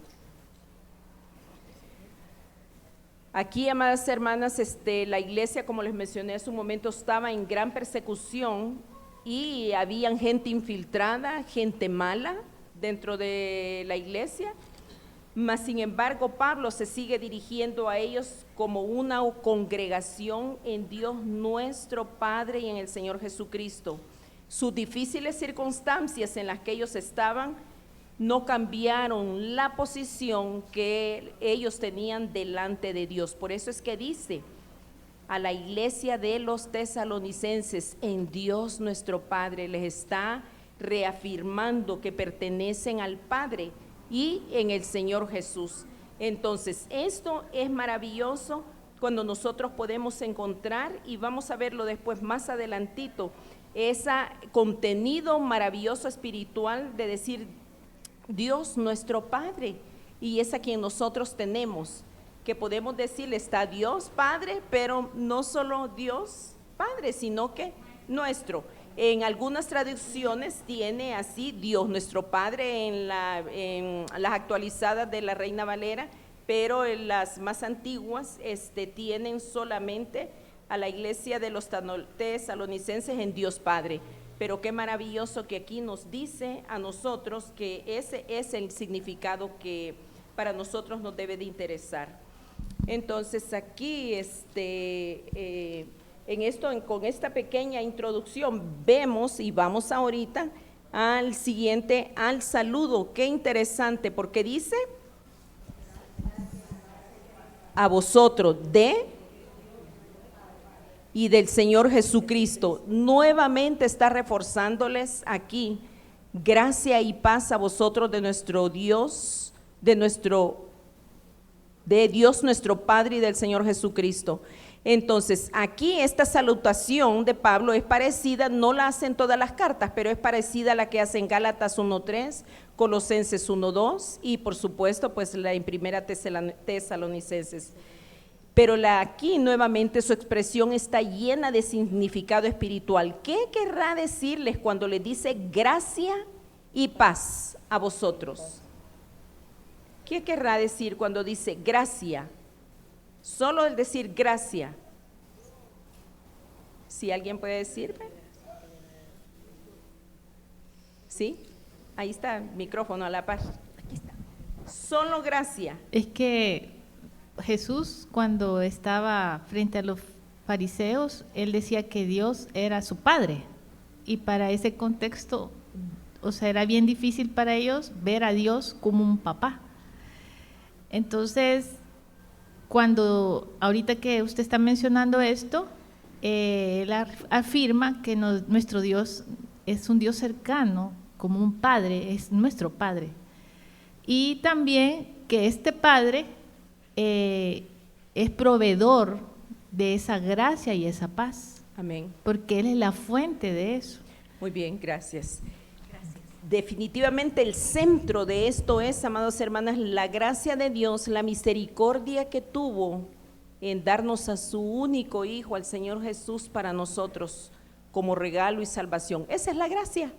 Aquí, amadas hermanas, la iglesia, como les mencioné hace un momento, estaba en gran persecución, y habían gente infiltrada, gente mala dentro de la iglesia, mas sin embargo Pablo se sigue dirigiendo a ellos como una congregación en Dios nuestro Padre y en el Señor Jesucristo. Sus difíciles circunstancias en las que ellos estaban no cambiaron la posición que ellos tenían delante de Dios. Por eso es que dice a la iglesia de los tesalonicenses en Dios nuestro Padre, les está reafirmando que pertenecen al Padre y en el Señor Jesús. Entonces, esto es maravilloso cuando nosotros podemos encontrar, y vamos a verlo después más adelantito, ese contenido maravilloso espiritual de decir Dios nuestro Padre, y es a quien nosotros tenemos, que podemos decirle está Dios Padre, pero no solo Dios Padre, sino que nuestro. En algunas traducciones tiene así Dios nuestro Padre en las actualizadas de la Reina Valera, pero en las más antiguas tienen solamente a la iglesia de los tesalonicenses en Dios Padre. Pero qué maravilloso que aquí nos dice a nosotros que ese es el significado que para nosotros nos debe de interesar. Entonces aquí con esta pequeña introducción vemos, y vamos ahorita al siguiente, al saludo. Qué interesante, porque dice a vosotros y del Señor Jesucristo. Nuevamente está reforzándoles aquí: gracia y paz a vosotros de nuestro Dios, de Dios nuestro Padre y del Señor Jesucristo. Entonces, aquí esta salutación de Pablo es parecida, no la hacen todas las cartas, pero es parecida a la que hacen Gálatas 1:3, Colosenses 1:2 y por supuesto pues la en primera Tesalonicenses. Pero aquí nuevamente su expresión está llena de significado espiritual. ¿Qué querrá decirles cuando les dice gracia y paz a vosotros? ¿Qué querrá decir cuando dice gracia? Solo el decir gracia. ¿Si alguien puede decirme? ¿Sí? Ahí está el micrófono a la par. Aquí está. Solo gracia. Es que Jesús, cuando estaba frente a los fariseos, él decía que Dios era su padre. Y para ese contexto, o sea, era bien difícil para ellos ver a Dios como un papá. Entonces, ahorita que usted está mencionando esto, él afirma que nuestro Dios es un Dios cercano, como un padre, es nuestro padre. Y también que este padre es proveedor de esa gracia y esa paz. Amén. Porque Él es la fuente de eso. Muy bien, gracias. Definitivamente el centro de esto es, amados hermanas, la gracia de Dios, la misericordia que tuvo en darnos a su único Hijo, al Señor Jesús, para nosotros como regalo y salvación. Esa es la gracia.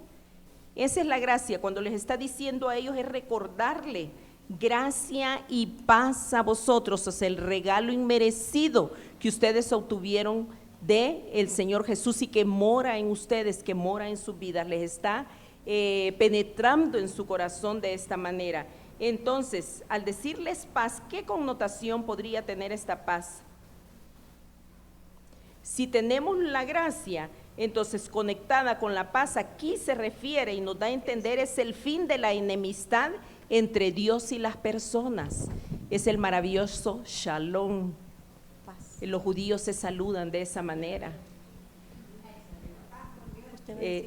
Esa es la gracia. Cuando les está diciendo a ellos es recordarle gracia y paz a vosotros, o sea, el regalo inmerecido que ustedes obtuvieron de el Señor Jesús y que mora en ustedes, que mora en sus vidas, les está penetrando en su corazón de esta manera. Entonces, al decirles paz, ¿qué connotación podría tener esta paz? Si tenemos la gracia, entonces conectada con la paz, aquí se refiere y nos da a entender es el fin de la enemistad entre Dios y las personas. Es el maravilloso Shalom. Los judíos se saludan de esa manera.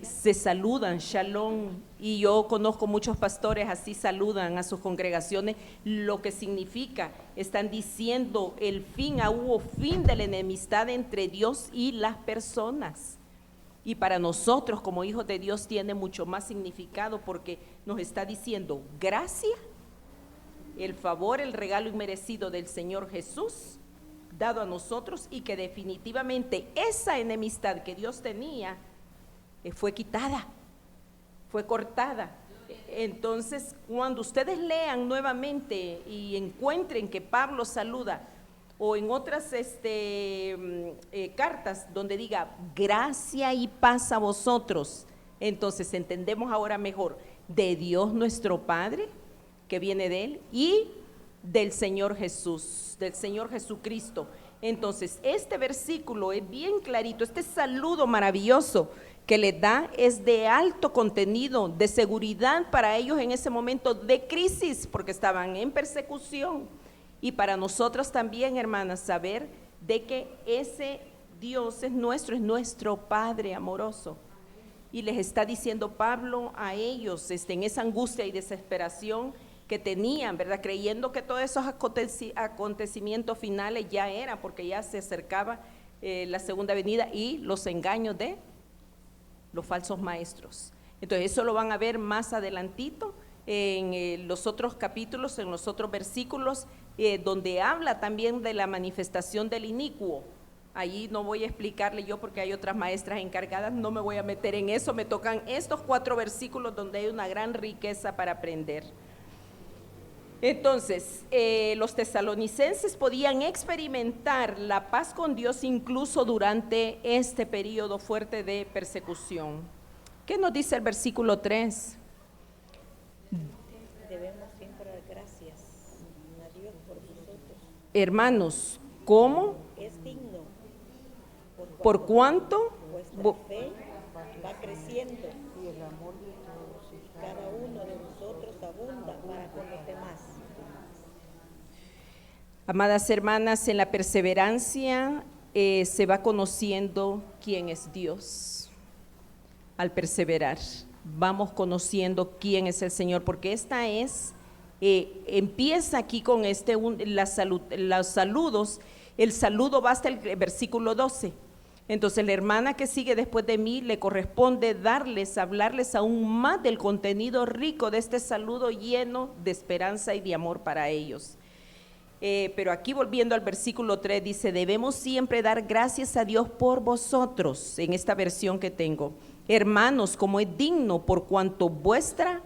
Se saludan, Shalom, y yo conozco muchos pastores así saludan a sus congregaciones, lo que significa, están diciendo el fin, hubo fin de la enemistad entre Dios y las personas. Y para nosotros como hijos de Dios tiene mucho más significado porque nos está diciendo gracia, el favor, el regalo inmerecido del Señor Jesús dado a nosotros y que definitivamente esa enemistad que Dios tenía fue quitada, fue cortada. Entonces, cuando ustedes lean nuevamente y encuentren que Pablo saluda, o en otras cartas donde diga gracia y paz a vosotros, entonces entendemos ahora mejor de Dios nuestro Padre, que viene de Él, y del Señor Jesús, del Señor Jesucristo. Entonces, este versículo es bien clarito, este saludo maravilloso que les da es de alto contenido, de seguridad para ellos en ese momento de crisis, porque estaban en persecución. Y para nosotros también, hermanas, saber de que ese Dios es nuestro Padre amoroso. Y les está diciendo Pablo a ellos, en esa angustia y desesperación que tenían, ¿verdad? Creyendo que todos esos acontecimientos finales ya eran, porque ya se acercaba la segunda venida y los engaños de los falsos maestros. Entonces eso lo van a ver más adelantito en los otros capítulos, en los otros versículos, donde habla también de la manifestación del inicuo. Allí no voy a explicarle yo porque hay otras maestras encargadas, no me voy a meter en eso, me tocan estos 4 versículos donde hay una gran riqueza para aprender. Entonces, los tesalonicenses podían experimentar la paz con Dios incluso durante este periodo fuerte de persecución. ¿Qué nos dice el versículo 3? Debemos siempre dar gracias a Dios por vosotros. Hermanos, ¿cómo? Es digno. ¿Por cuánto? Vuestra fe va creciendo y el amor de todos y cada uno de vosotros abunda para con los demás. Amadas hermanas, en la perseverancia se va conociendo quién es Dios. Al perseverar, vamos conociendo quién es el Señor, porque esta es, empieza aquí con los saludos, el saludo va hasta el versículo 12. Entonces la hermana que sigue después de mí le corresponde hablarles aún más del contenido rico de este saludo lleno de esperanza y de amor para ellos. Pero aquí volviendo al versículo 3 dice, debemos siempre dar gracias a Dios por vosotros, en esta versión que tengo, hermanos, como es digno, por cuanto vuestra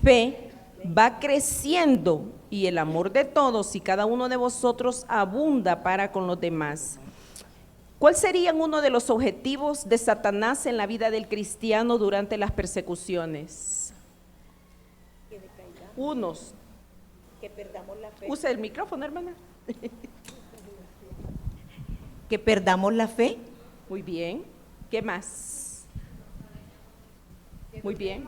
fe va creciendo y el amor de todos y cada uno de vosotros abunda para con los demás. ¿Cuál sería uno de los objetivos de Satanás en la vida del cristiano durante las persecuciones? Que decaigamos, Unos. que perdamos la fe. Usa el micrófono, hermana. Que perdamos la fe. Muy bien. ¿Qué más? Muy bien.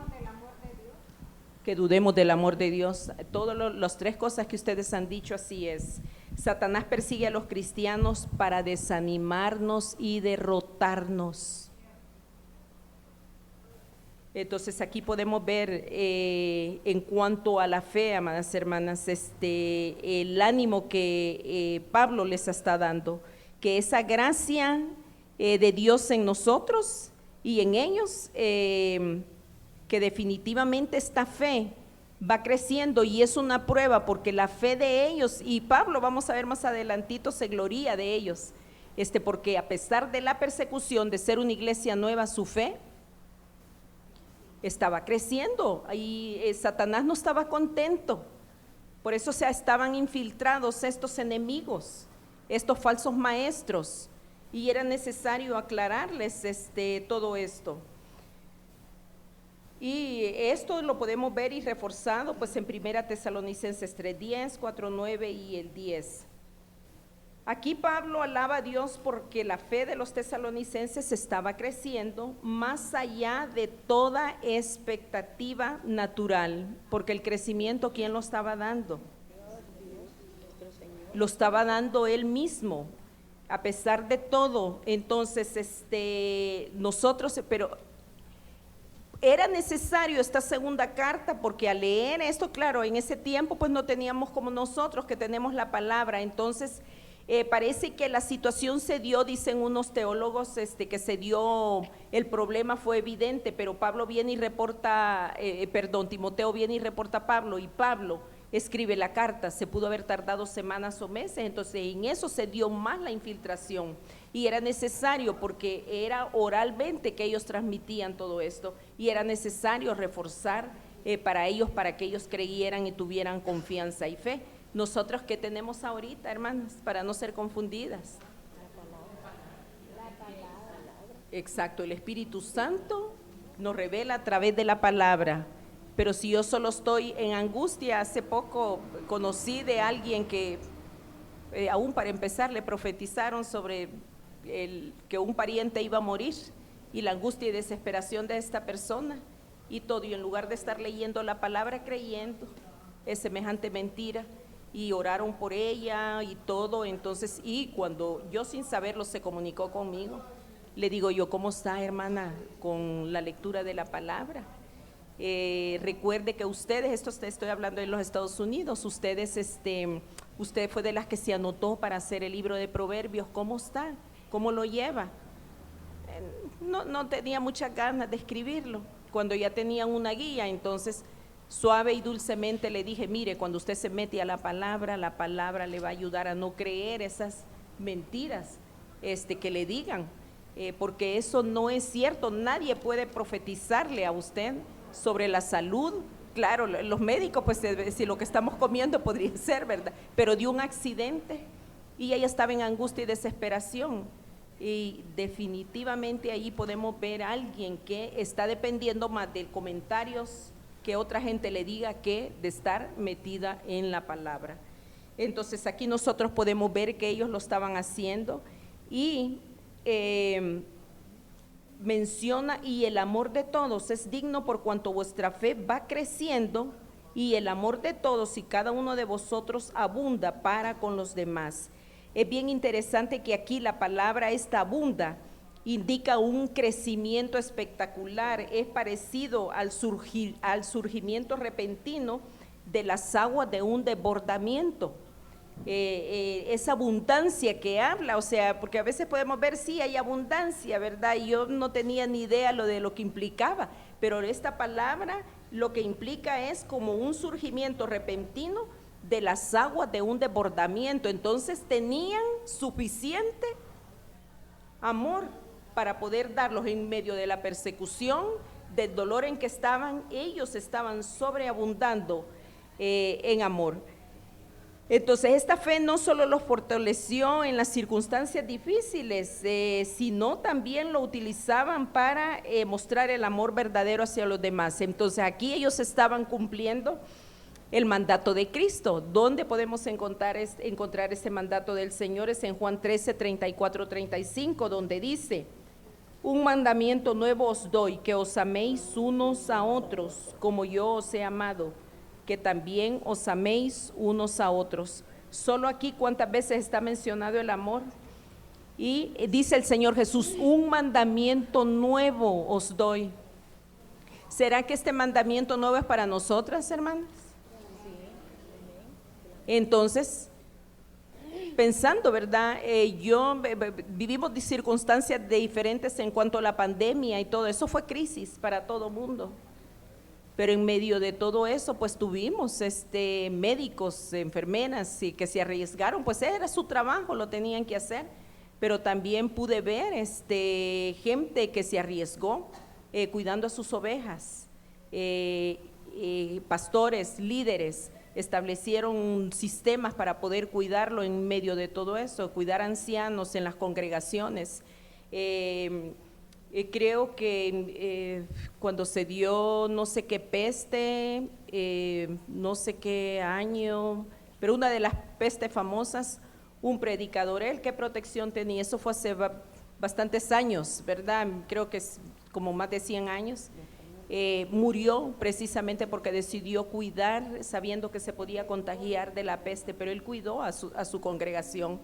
Que dudemos del amor de Dios. Todas las tres cosas que ustedes han dicho, así es. Satanás persigue a los cristianos para desanimarnos y derrotarnos. Entonces aquí podemos ver en cuanto a la fe, amadas hermanas, el ánimo que Pablo les está dando, que esa gracia de Dios en nosotros y en ellos, que definitivamente esta fe va creciendo y es una prueba porque la fe de ellos, y Pablo, vamos a ver más adelantito, se gloría de ellos, porque a pesar de la persecución de ser una iglesia nueva, su fe estaba creciendo y Satanás no estaba contento, por eso estaban infiltrados estos enemigos, estos falsos maestros, y era necesario aclararles todo esto. Y esto lo podemos ver y reforzado pues en 1 Tesalonicenses 3:10, 4:9 y el 10. Aquí Pablo alaba a Dios porque la fe de los tesalonicenses estaba creciendo más allá de toda expectativa natural, porque el crecimiento, ¿quién lo estaba dando? Lo estaba dando él mismo, a pesar de todo. Entonces, nosotros, pero era necesario esta segunda carta porque al leer esto, claro, en ese tiempo pues no teníamos como nosotros que tenemos la palabra, entonces parece que la situación se dio, dicen unos teólogos, que se dio, el problema fue evidente, pero Pablo viene y reporta, Timoteo viene y reporta a Pablo, y Pablo escribe la carta, se pudo haber tardado semanas o meses, entonces en eso se dio más la infiltración, y era necesario porque era oralmente que ellos transmitían todo esto, y era necesario reforzar para ellos, para que ellos creyeran y tuvieran confianza y fe. Nosotros, ¿qué tenemos ahorita, hermanas, para no ser confundidas? Exacto, el Espíritu Santo nos revela a través de la palabra, pero si yo solo estoy en angustia, hace poco conocí de alguien que, aún para empezar, le profetizaron sobre que un pariente iba a morir, y la angustia y desesperación de esta persona, y todo, y en lugar de estar leyendo la palabra, creyendo, es semejante mentira, y oraron por ella y todo. Entonces, y cuando yo sin saberlo se comunicó conmigo, le digo yo, ¿cómo está, hermana, con la lectura de la palabra? Recuerde que ustedes, esto estoy hablando en los Estados Unidos, ustedes, usted fue de las que se anotó para hacer el libro de Proverbios. ¿Cómo está? ¿Cómo lo lleva? No tenía muchas ganas de escribirlo, cuando ya tenían una guía. Entonces suave y dulcemente le dije, mire, cuando usted se mete a la palabra le va a ayudar a no creer esas mentiras que le digan, porque eso no es cierto. Nadie puede profetizarle a usted sobre la salud. Claro, los médicos, pues si lo que estamos comiendo podría ser, ¿verdad? Pero de un accidente, y ella estaba en angustia y desesperación, y definitivamente ahí podemos ver a alguien que está dependiendo más de comentarios que otra gente le diga que de estar metida en la palabra. Entonces aquí nosotros podemos ver que ellos lo estaban haciendo, y menciona, y el amor de todos es digno por cuanto vuestra fe va creciendo, y el amor de todos y cada uno de vosotros abunda para con los demás. Es bien interesante que aquí la palabra esta abunda indica un crecimiento espectacular, es parecido al surgimiento repentino de las aguas de un desbordamiento. Esa abundancia que habla, o sea, porque a veces podemos ver, sí, hay abundancia, ¿verdad? Y yo no tenía ni idea de lo que implicaba, pero esta palabra lo que implica es como un surgimiento repentino de las aguas de un desbordamiento. Entonces tenían suficiente amor para poder darlos en medio de la persecución, del dolor en que estaban. Ellos estaban sobreabundando en amor. Entonces esta fe no solo los fortaleció en las circunstancias difíciles, sino también lo utilizaban para mostrar el amor verdadero hacia los demás. Entonces aquí ellos estaban cumpliendo el mandato de Cristo. ¿Dónde podemos encontrar este mandato del Señor? Es en Juan 13, 34, 35, donde dice: un mandamiento nuevo os doy, que os améis unos a otros, como yo os he amado, que también os améis unos a otros. Solo aquí, ¿cuántas veces está mencionado el amor? Y dice el Señor Jesús: un mandamiento nuevo os doy. ¿Será que este mandamiento nuevo es para nosotras, hermanas? Entonces, pensando, ¿verdad? Vivimos de circunstancias diferentes en cuanto a la pandemia y todo eso. Fue crisis para todo mundo. Pero en medio de todo eso, pues tuvimos médicos, enfermeras que se arriesgaron, pues era su trabajo, lo tenían que hacer. Pero también pude ver gente que se arriesgó cuidando a sus ovejas, pastores, líderes, establecieron sistemas para poder cuidarlo en medio de todo eso, cuidar ancianos en las congregaciones. Creo que cuando se dio no sé qué peste, no sé qué año, pero una de las pestes famosas, un predicador, ¿qué protección tenía? Eso fue hace bastantes años, ¿verdad? Creo que es como más de 100 años. Murió precisamente porque decidió cuidar, sabiendo que se podía contagiar de la peste, pero él cuidó a su congregación,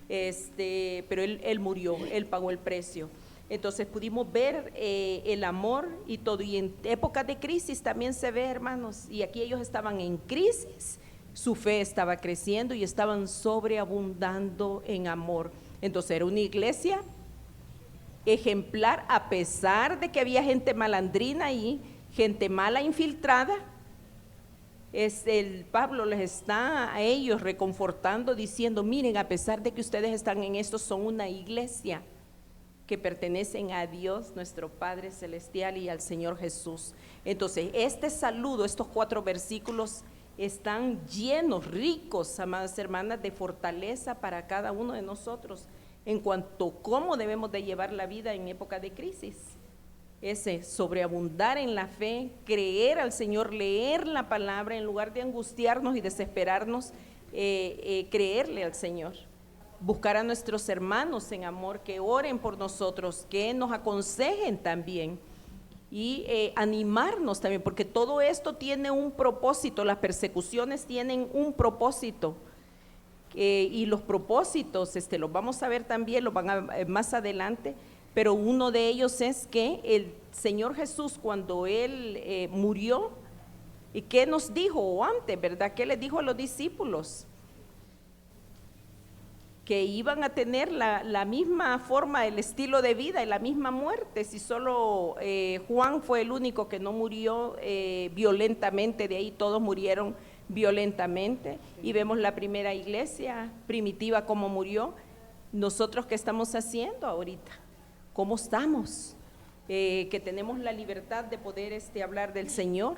pero él murió, él pagó el precio. Entonces pudimos ver el amor y todo, y en épocas de crisis también se ve, hermanos, y aquí ellos estaban en crisis, su fe estaba creciendo y estaban sobreabundando en amor. Entonces era una iglesia ejemplar, a pesar de que había gente malandrina ahí, gente mala infiltrada. Pablo les está a ellos reconfortando, diciendo: miren, a pesar de que ustedes están en esto, son una iglesia que pertenecen a Dios nuestro Padre Celestial y al Señor Jesús. Entonces este saludo, estos 4 versículos están llenos, ricos, amadas hermanas, de fortaleza para cada uno de nosotros en cuanto a cómo debemos de llevar la vida en época de crisis. Ese sobreabundar en la fe, creer al Señor, leer la palabra en lugar de angustiarnos y desesperarnos, creerle al Señor, buscar a nuestros hermanos en amor, que oren por nosotros, que nos aconsejen también y animarnos también, porque todo esto tiene un propósito, las persecuciones tienen un propósito. Y los propósitos los vamos a ver también, los van a más adelante, pero uno de ellos es que el Señor Jesús, cuando Él murió, ¿y qué nos dijo antes, verdad? ¿Qué les dijo a los discípulos? Que iban a tener la misma forma, el estilo de vida y la misma muerte. Si solo Juan fue el único que no murió violentamente, de ahí todos murieron violentamente, y vemos la primera iglesia primitiva cómo murió. Nosotros, ¿qué estamos haciendo ahorita? ¿Cómo estamos? Que tenemos la libertad de poder hablar del Señor,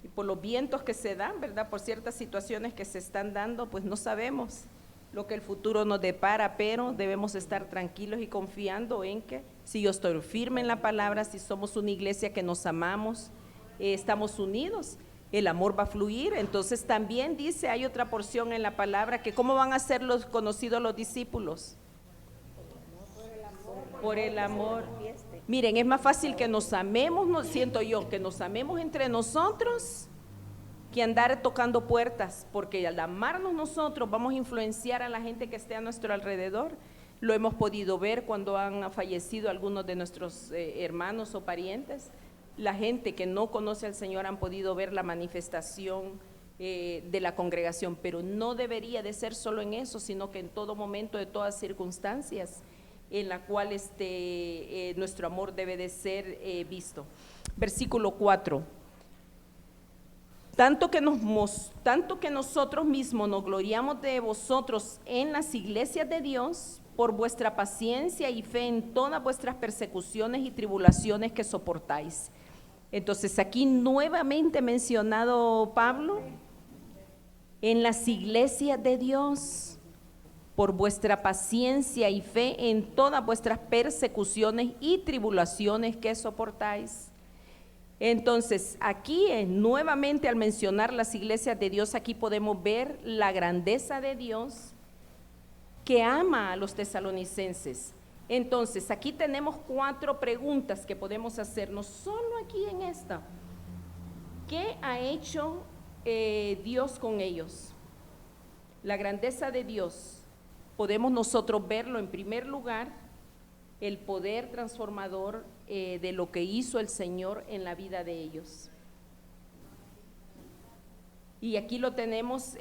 y por los vientos que se dan, ¿verdad? Por ciertas situaciones que se están dando, pues no sabemos lo que el futuro nos depara, pero debemos estar tranquilos y confiando en que si yo estoy firme en la palabra, si somos una iglesia que nos amamos, estamos unidos, el amor va a fluir. Entonces también dice, hay otra porción en la palabra, que cómo van a ser conocidos los discípulos. Por el amor. Miren, es más fácil que nos amemos, siento yo, que nos amemos entre nosotros, que andar tocando puertas, porque al amarnos nosotros vamos a influenciar a la gente que esté a nuestro alrededor. Lo hemos podido ver cuando han fallecido algunos de nuestros hermanos o parientes. La gente que no conoce al Señor han podido ver la manifestación de la congregación, pero no debería de ser solo en eso, sino que en todo momento, de todas circunstancias en la cual nuestro amor debe de ser visto. Versículo 4. Tanto que nosotros mismos nos gloriamos de vosotros en las iglesias de Dios, por vuestra paciencia y fe en todas vuestras persecuciones y tribulaciones que soportáis. Entonces aquí nuevamente mencionado Pablo, en las iglesias de Dios, por vuestra paciencia y fe en todas vuestras persecuciones y tribulaciones que soportáis. Entonces, aquí nuevamente al mencionar las iglesias de Dios, aquí podemos ver la grandeza de Dios que ama a los tesalonicenses. Entonces, aquí tenemos 4 preguntas que podemos hacernos solo aquí en esta. ¿Qué ha hecho Dios con ellos? La grandeza de Dios. Podemos nosotros verlo en primer lugar, el poder transformador de lo que hizo el Señor en la vida de ellos. Y aquí lo tenemos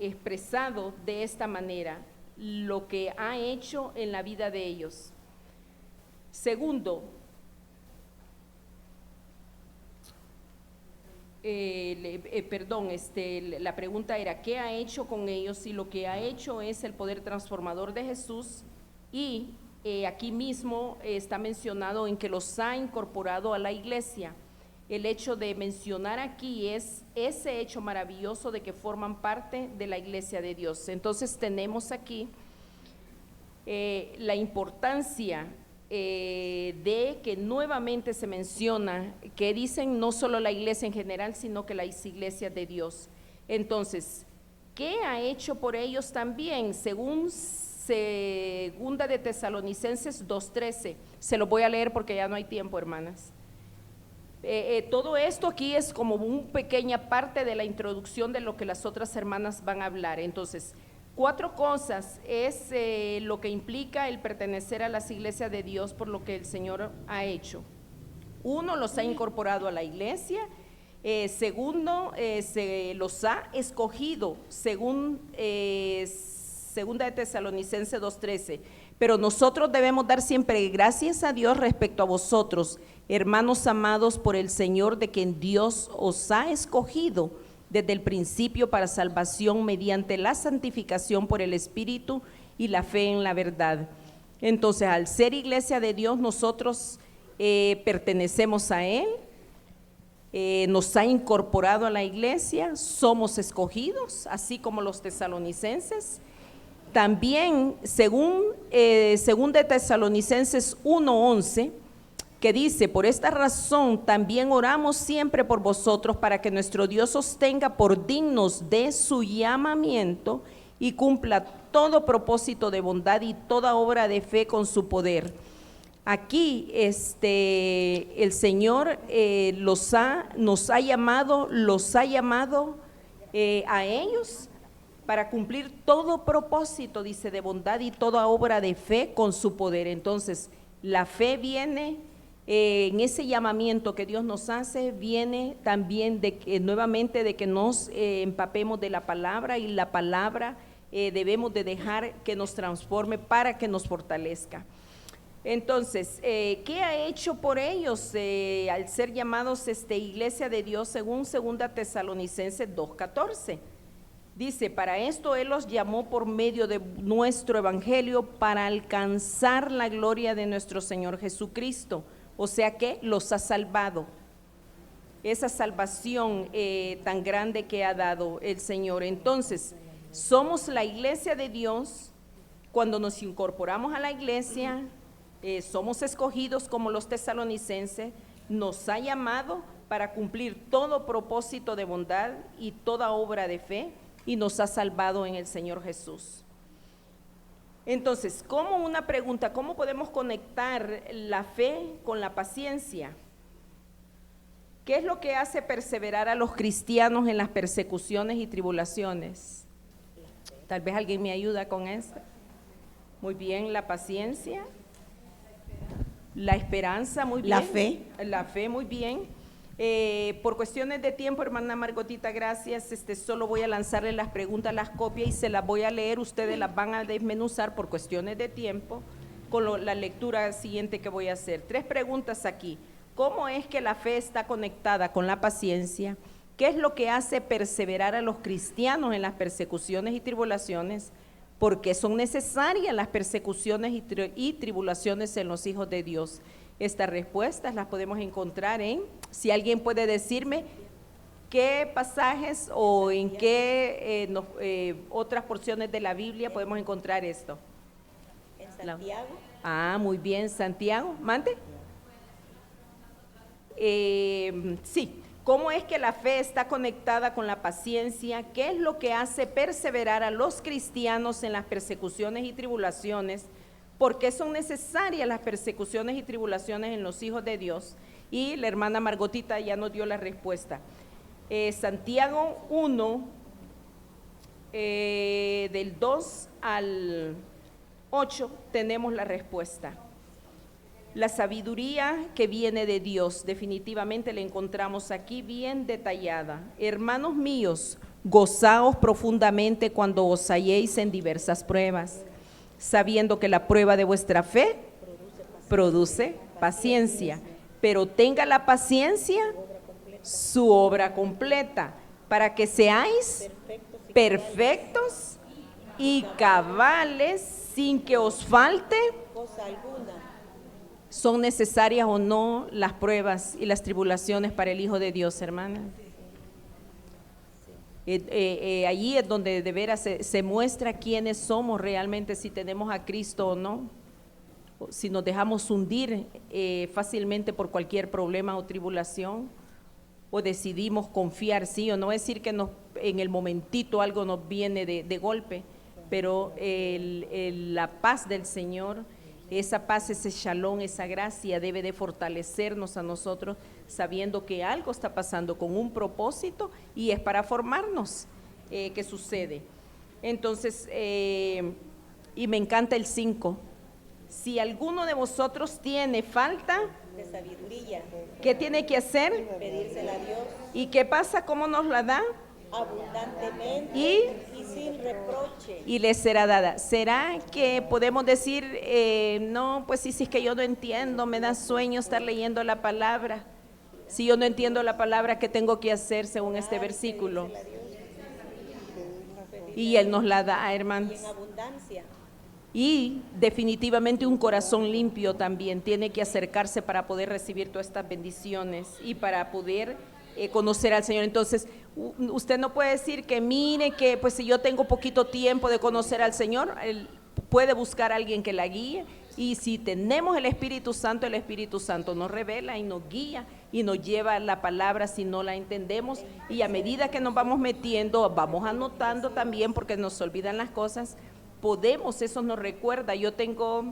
expresado de esta manera, lo que ha hecho en la vida de ellos. Segundo, la pregunta era, ¿qué ha hecho con ellos? Y lo que ha hecho es el poder transformador de Jesús, y aquí mismo está mencionado en que los ha incorporado a la iglesia. El hecho de mencionar aquí es ese hecho maravilloso de que forman parte de la iglesia de Dios. Entonces tenemos aquí la importancia de que nuevamente se menciona, que dicen no solo la iglesia en general, sino que las iglesias de Dios. Entonces, ¿qué ha hecho por ellos también? Según Segunda de Tesalonicenses 2:13, se lo voy a leer porque ya no hay tiempo, hermanas. Todo esto aquí es como una pequeña parte de la introducción de lo que las otras hermanas van a hablar. Entonces, 4 cosas es lo que implica el pertenecer a las iglesias de Dios por lo que el Señor ha hecho. 1, los ha incorporado a la iglesia. Segundo, se los ha escogido, según Segunda de Tesalonicenses 2:13. Pero nosotros debemos dar siempre gracias a Dios respecto a vosotros, hermanos amados por el Señor, de quien Dios os ha escogido desde el principio para salvación mediante la santificación por el Espíritu y la fe en la verdad. Entonces, al ser iglesia de Dios, nosotros pertenecemos a Él, nos ha incorporado a la iglesia, somos escogidos, así como los tesalonicenses. También, según de Tesalonicenses 1:11, que dice, por esta razón también oramos siempre por vosotros para que nuestro Dios os tenga por dignos de su llamamiento y cumpla todo propósito de bondad y toda obra de fe con su poder. Aquí el Señor los ha llamado a ellos para cumplir todo propósito, dice, de bondad y toda obra de fe con su poder. Entonces, la fe viene en ese llamamiento que Dios nos hace, viene también nuevamente de que nos empapemos de la palabra, y la palabra debemos de dejar que nos transforme para que nos fortalezca. Entonces, ¿qué ha hecho por ellos al ser llamados iglesia de Dios según Segunda Tesalonicenses 2:14? Dice, para esto Él los llamó por medio de nuestro evangelio para alcanzar la gloria de nuestro Señor Jesucristo. O sea que los ha salvado. Esa salvación tan grande que ha dado el Señor. Entonces, somos la iglesia de Dios. Cuando nos incorporamos a la iglesia, somos escogidos como los tesalonicenses. Nos ha llamado para cumplir todo propósito de bondad y toda obra de fe, y nos ha salvado en el Señor Jesús. Entonces, como una pregunta, ¿cómo podemos conectar la fe con la paciencia? ¿Qué es lo que hace perseverar a los cristianos en las persecuciones y tribulaciones? Tal vez alguien me ayuda con eso. Muy bien, la paciencia, la esperanza, muy bien. La fe, muy bien. Por cuestiones de tiempo, hermana Margotita, gracias, solo voy a lanzarle las preguntas, las copias, y se las voy a leer, ustedes las van a desmenuzar por cuestiones de tiempo con la lectura siguiente que voy a hacer. 3 preguntas aquí. ¿Cómo es que la fe está conectada con la paciencia? ¿Qué es lo que hace perseverar a los cristianos en las persecuciones y tribulaciones? ¿Por qué son necesarias las persecuciones y tribulaciones en los hijos de Dios? Estas respuestas las podemos encontrar si alguien puede decirme qué pasajes o en qué otras porciones de la Biblia podemos encontrar esto. En Santiago. Muy bien, Santiago. ¿Mande? Sí, ¿cómo es que la fe está conectada con la paciencia? ¿Qué es lo que hace perseverar a los cristianos en las persecuciones y tribulaciones? ¿Por qué son necesarias las persecuciones y tribulaciones en los hijos de Dios? Y la hermana Margotita ya nos dio la respuesta. Santiago 1, del 2 al 8, tenemos la respuesta. La sabiduría que viene de Dios, definitivamente la encontramos aquí bien detallada. Hermanos míos, gozaos profundamente cuando os halléis en diversas pruebas, sabiendo que la prueba de vuestra fe produce paciencia, pero tenga la paciencia su obra completa, para que seáis perfectos y cabales sin que os falte cosa alguna. ¿Son necesarias o no las pruebas y las tribulaciones para el Hijo de Dios, hermana? Allí es donde de veras se muestra quiénes somos realmente, si tenemos a Cristo o no, si nos dejamos hundir fácilmente por cualquier problema o tribulación, o decidimos confiar, sí o no. Es decir que en el momentito algo nos viene de golpe, pero la paz del Señor, esa paz, ese shalom, esa gracia debe de fortalecernos a nosotros, sabiendo que algo está pasando con un propósito y es para formarnos. ¿Qué sucede? Entonces, y me encanta el 5. Si alguno de vosotros tiene falta De sabiduría, ¿qué tiene que hacer? pedírsela a Dios ¿Y qué pasa? ¿Cómo nos la da? abundantemente Y sin reproche. y le será dada. ¿Será que podemos decir, no, pues sí, es que yo no entiendo, me da sueño estar leyendo la palabra? Si yo no entiendo la palabra, ¿qué tengo que hacer según este versículo? Y Él nos la da, hermanos. En abundancia. Y definitivamente un corazón limpio también tiene que acercarse para poder recibir todas estas bendiciones y para poder conocer al Señor. Entonces, usted no puede decir que mire que pues si yo tengo poquito tiempo de conocer al Señor, él puede buscar a alguien que la guíe, y si tenemos el Espíritu Santo nos revela y nos guía y nos lleva la palabra si no la entendemos, y a medida que nos vamos metiendo, vamos anotando también porque nos olvidan las cosas, eso nos recuerda. Yo tengo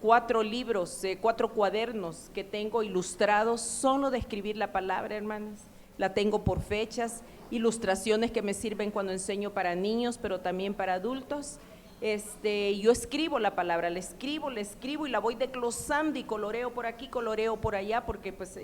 4 libros, 4 cuadernos que tengo ilustrados solo de escribir la palabra, hermanos. La tengo por fechas, ilustraciones que me sirven cuando enseño para niños, pero también para adultos. Yo escribo la palabra, la escribo y la voy desglosando y coloreo por aquí, coloreo por allá, porque pues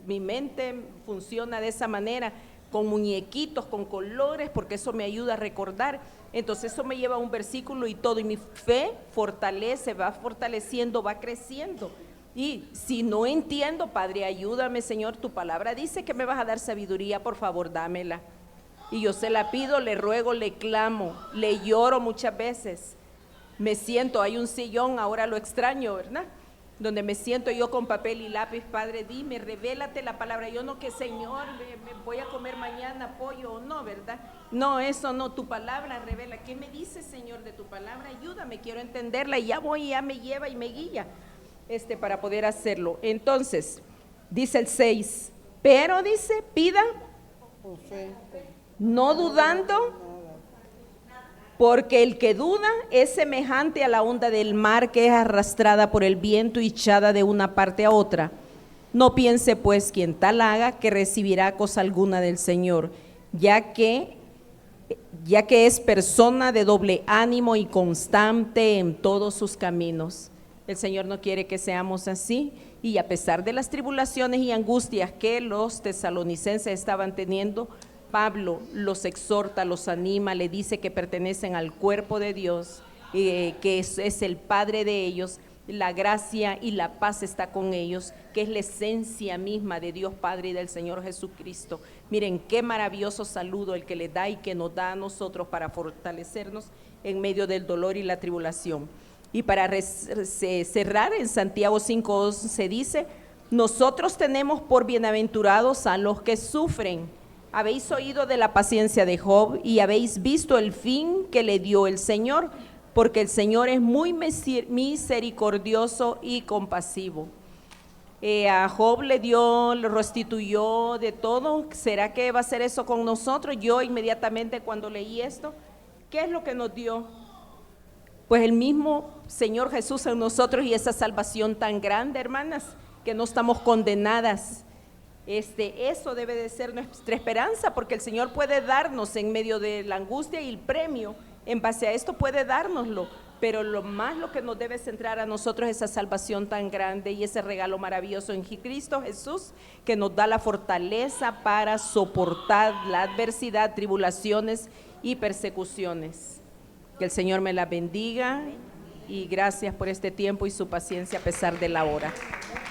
mi mente funciona de esa manera, con muñequitos, con colores, porque eso me ayuda a recordar. Entonces eso me lleva a un versículo y todo, y mi fe fortalece, va fortaleciendo, va creciendo. Y si no entiendo, Padre, ayúdame, Señor, tu palabra dice que me vas a dar sabiduría, por favor, dámela. Y yo se la pido, le ruego, le clamo, le lloro muchas veces. Me siento, hay un sillón, ahora lo extraño, ¿verdad? Donde me siento yo con papel y lápiz. Padre, dime, revélate la palabra. Yo no que Señor, me voy a comer mañana pollo o no, ¿verdad? No, eso no, tu palabra revela. ¿Qué me dice, Señor, de tu palabra? Ayúdame, quiero entenderla, y ya voy, ya me lleva y me guía para poder hacerlo. Entonces, dice el 6, pero dice, pida, no dudando, porque el que duda es semejante a la onda del mar que es arrastrada por el viento y echada de una parte a otra. No piense pues quien tal haga que recibirá cosa alguna del Señor, ya que es persona de doble ánimo y constante en todos sus caminos. El Señor no quiere que seamos así, y a pesar de las tribulaciones y angustias que los tesalonicenses estaban teniendo, Pablo los exhorta, los anima, le dice que pertenecen al cuerpo de Dios, que es el Padre de ellos, la gracia y la paz está con ellos, que es la esencia misma de Dios Padre y del Señor Jesucristo. Miren qué maravilloso saludo el que le da y que nos da a nosotros para fortalecernos en medio del dolor y la tribulación. Y para cerrar, en Santiago 5:11 se dice, nosotros tenemos por bienaventurados a los que sufren. Habéis oído de la paciencia de Job y habéis visto el fin que le dio el Señor, porque el Señor es muy misericordioso y compasivo. A Job le dio, le restituyó de todo. ¿Será que va a hacer eso con nosotros? Yo inmediatamente cuando leí esto, ¿qué es lo que nos dio? Pues el mismo Señor Jesús en nosotros y esa salvación tan grande, hermanas, que no estamos condenadas. Eso debe de ser nuestra esperanza, porque el Señor puede darnos en medio de la angustia y el premio, en base a esto puede dárnoslo, pero lo que nos debe centrar a nosotros es esa salvación tan grande y ese regalo maravilloso en Cristo Jesús, que nos da la fortaleza para soportar la adversidad, tribulaciones y persecuciones. Que el Señor me la bendiga y gracias por este tiempo y su paciencia a pesar de la hora.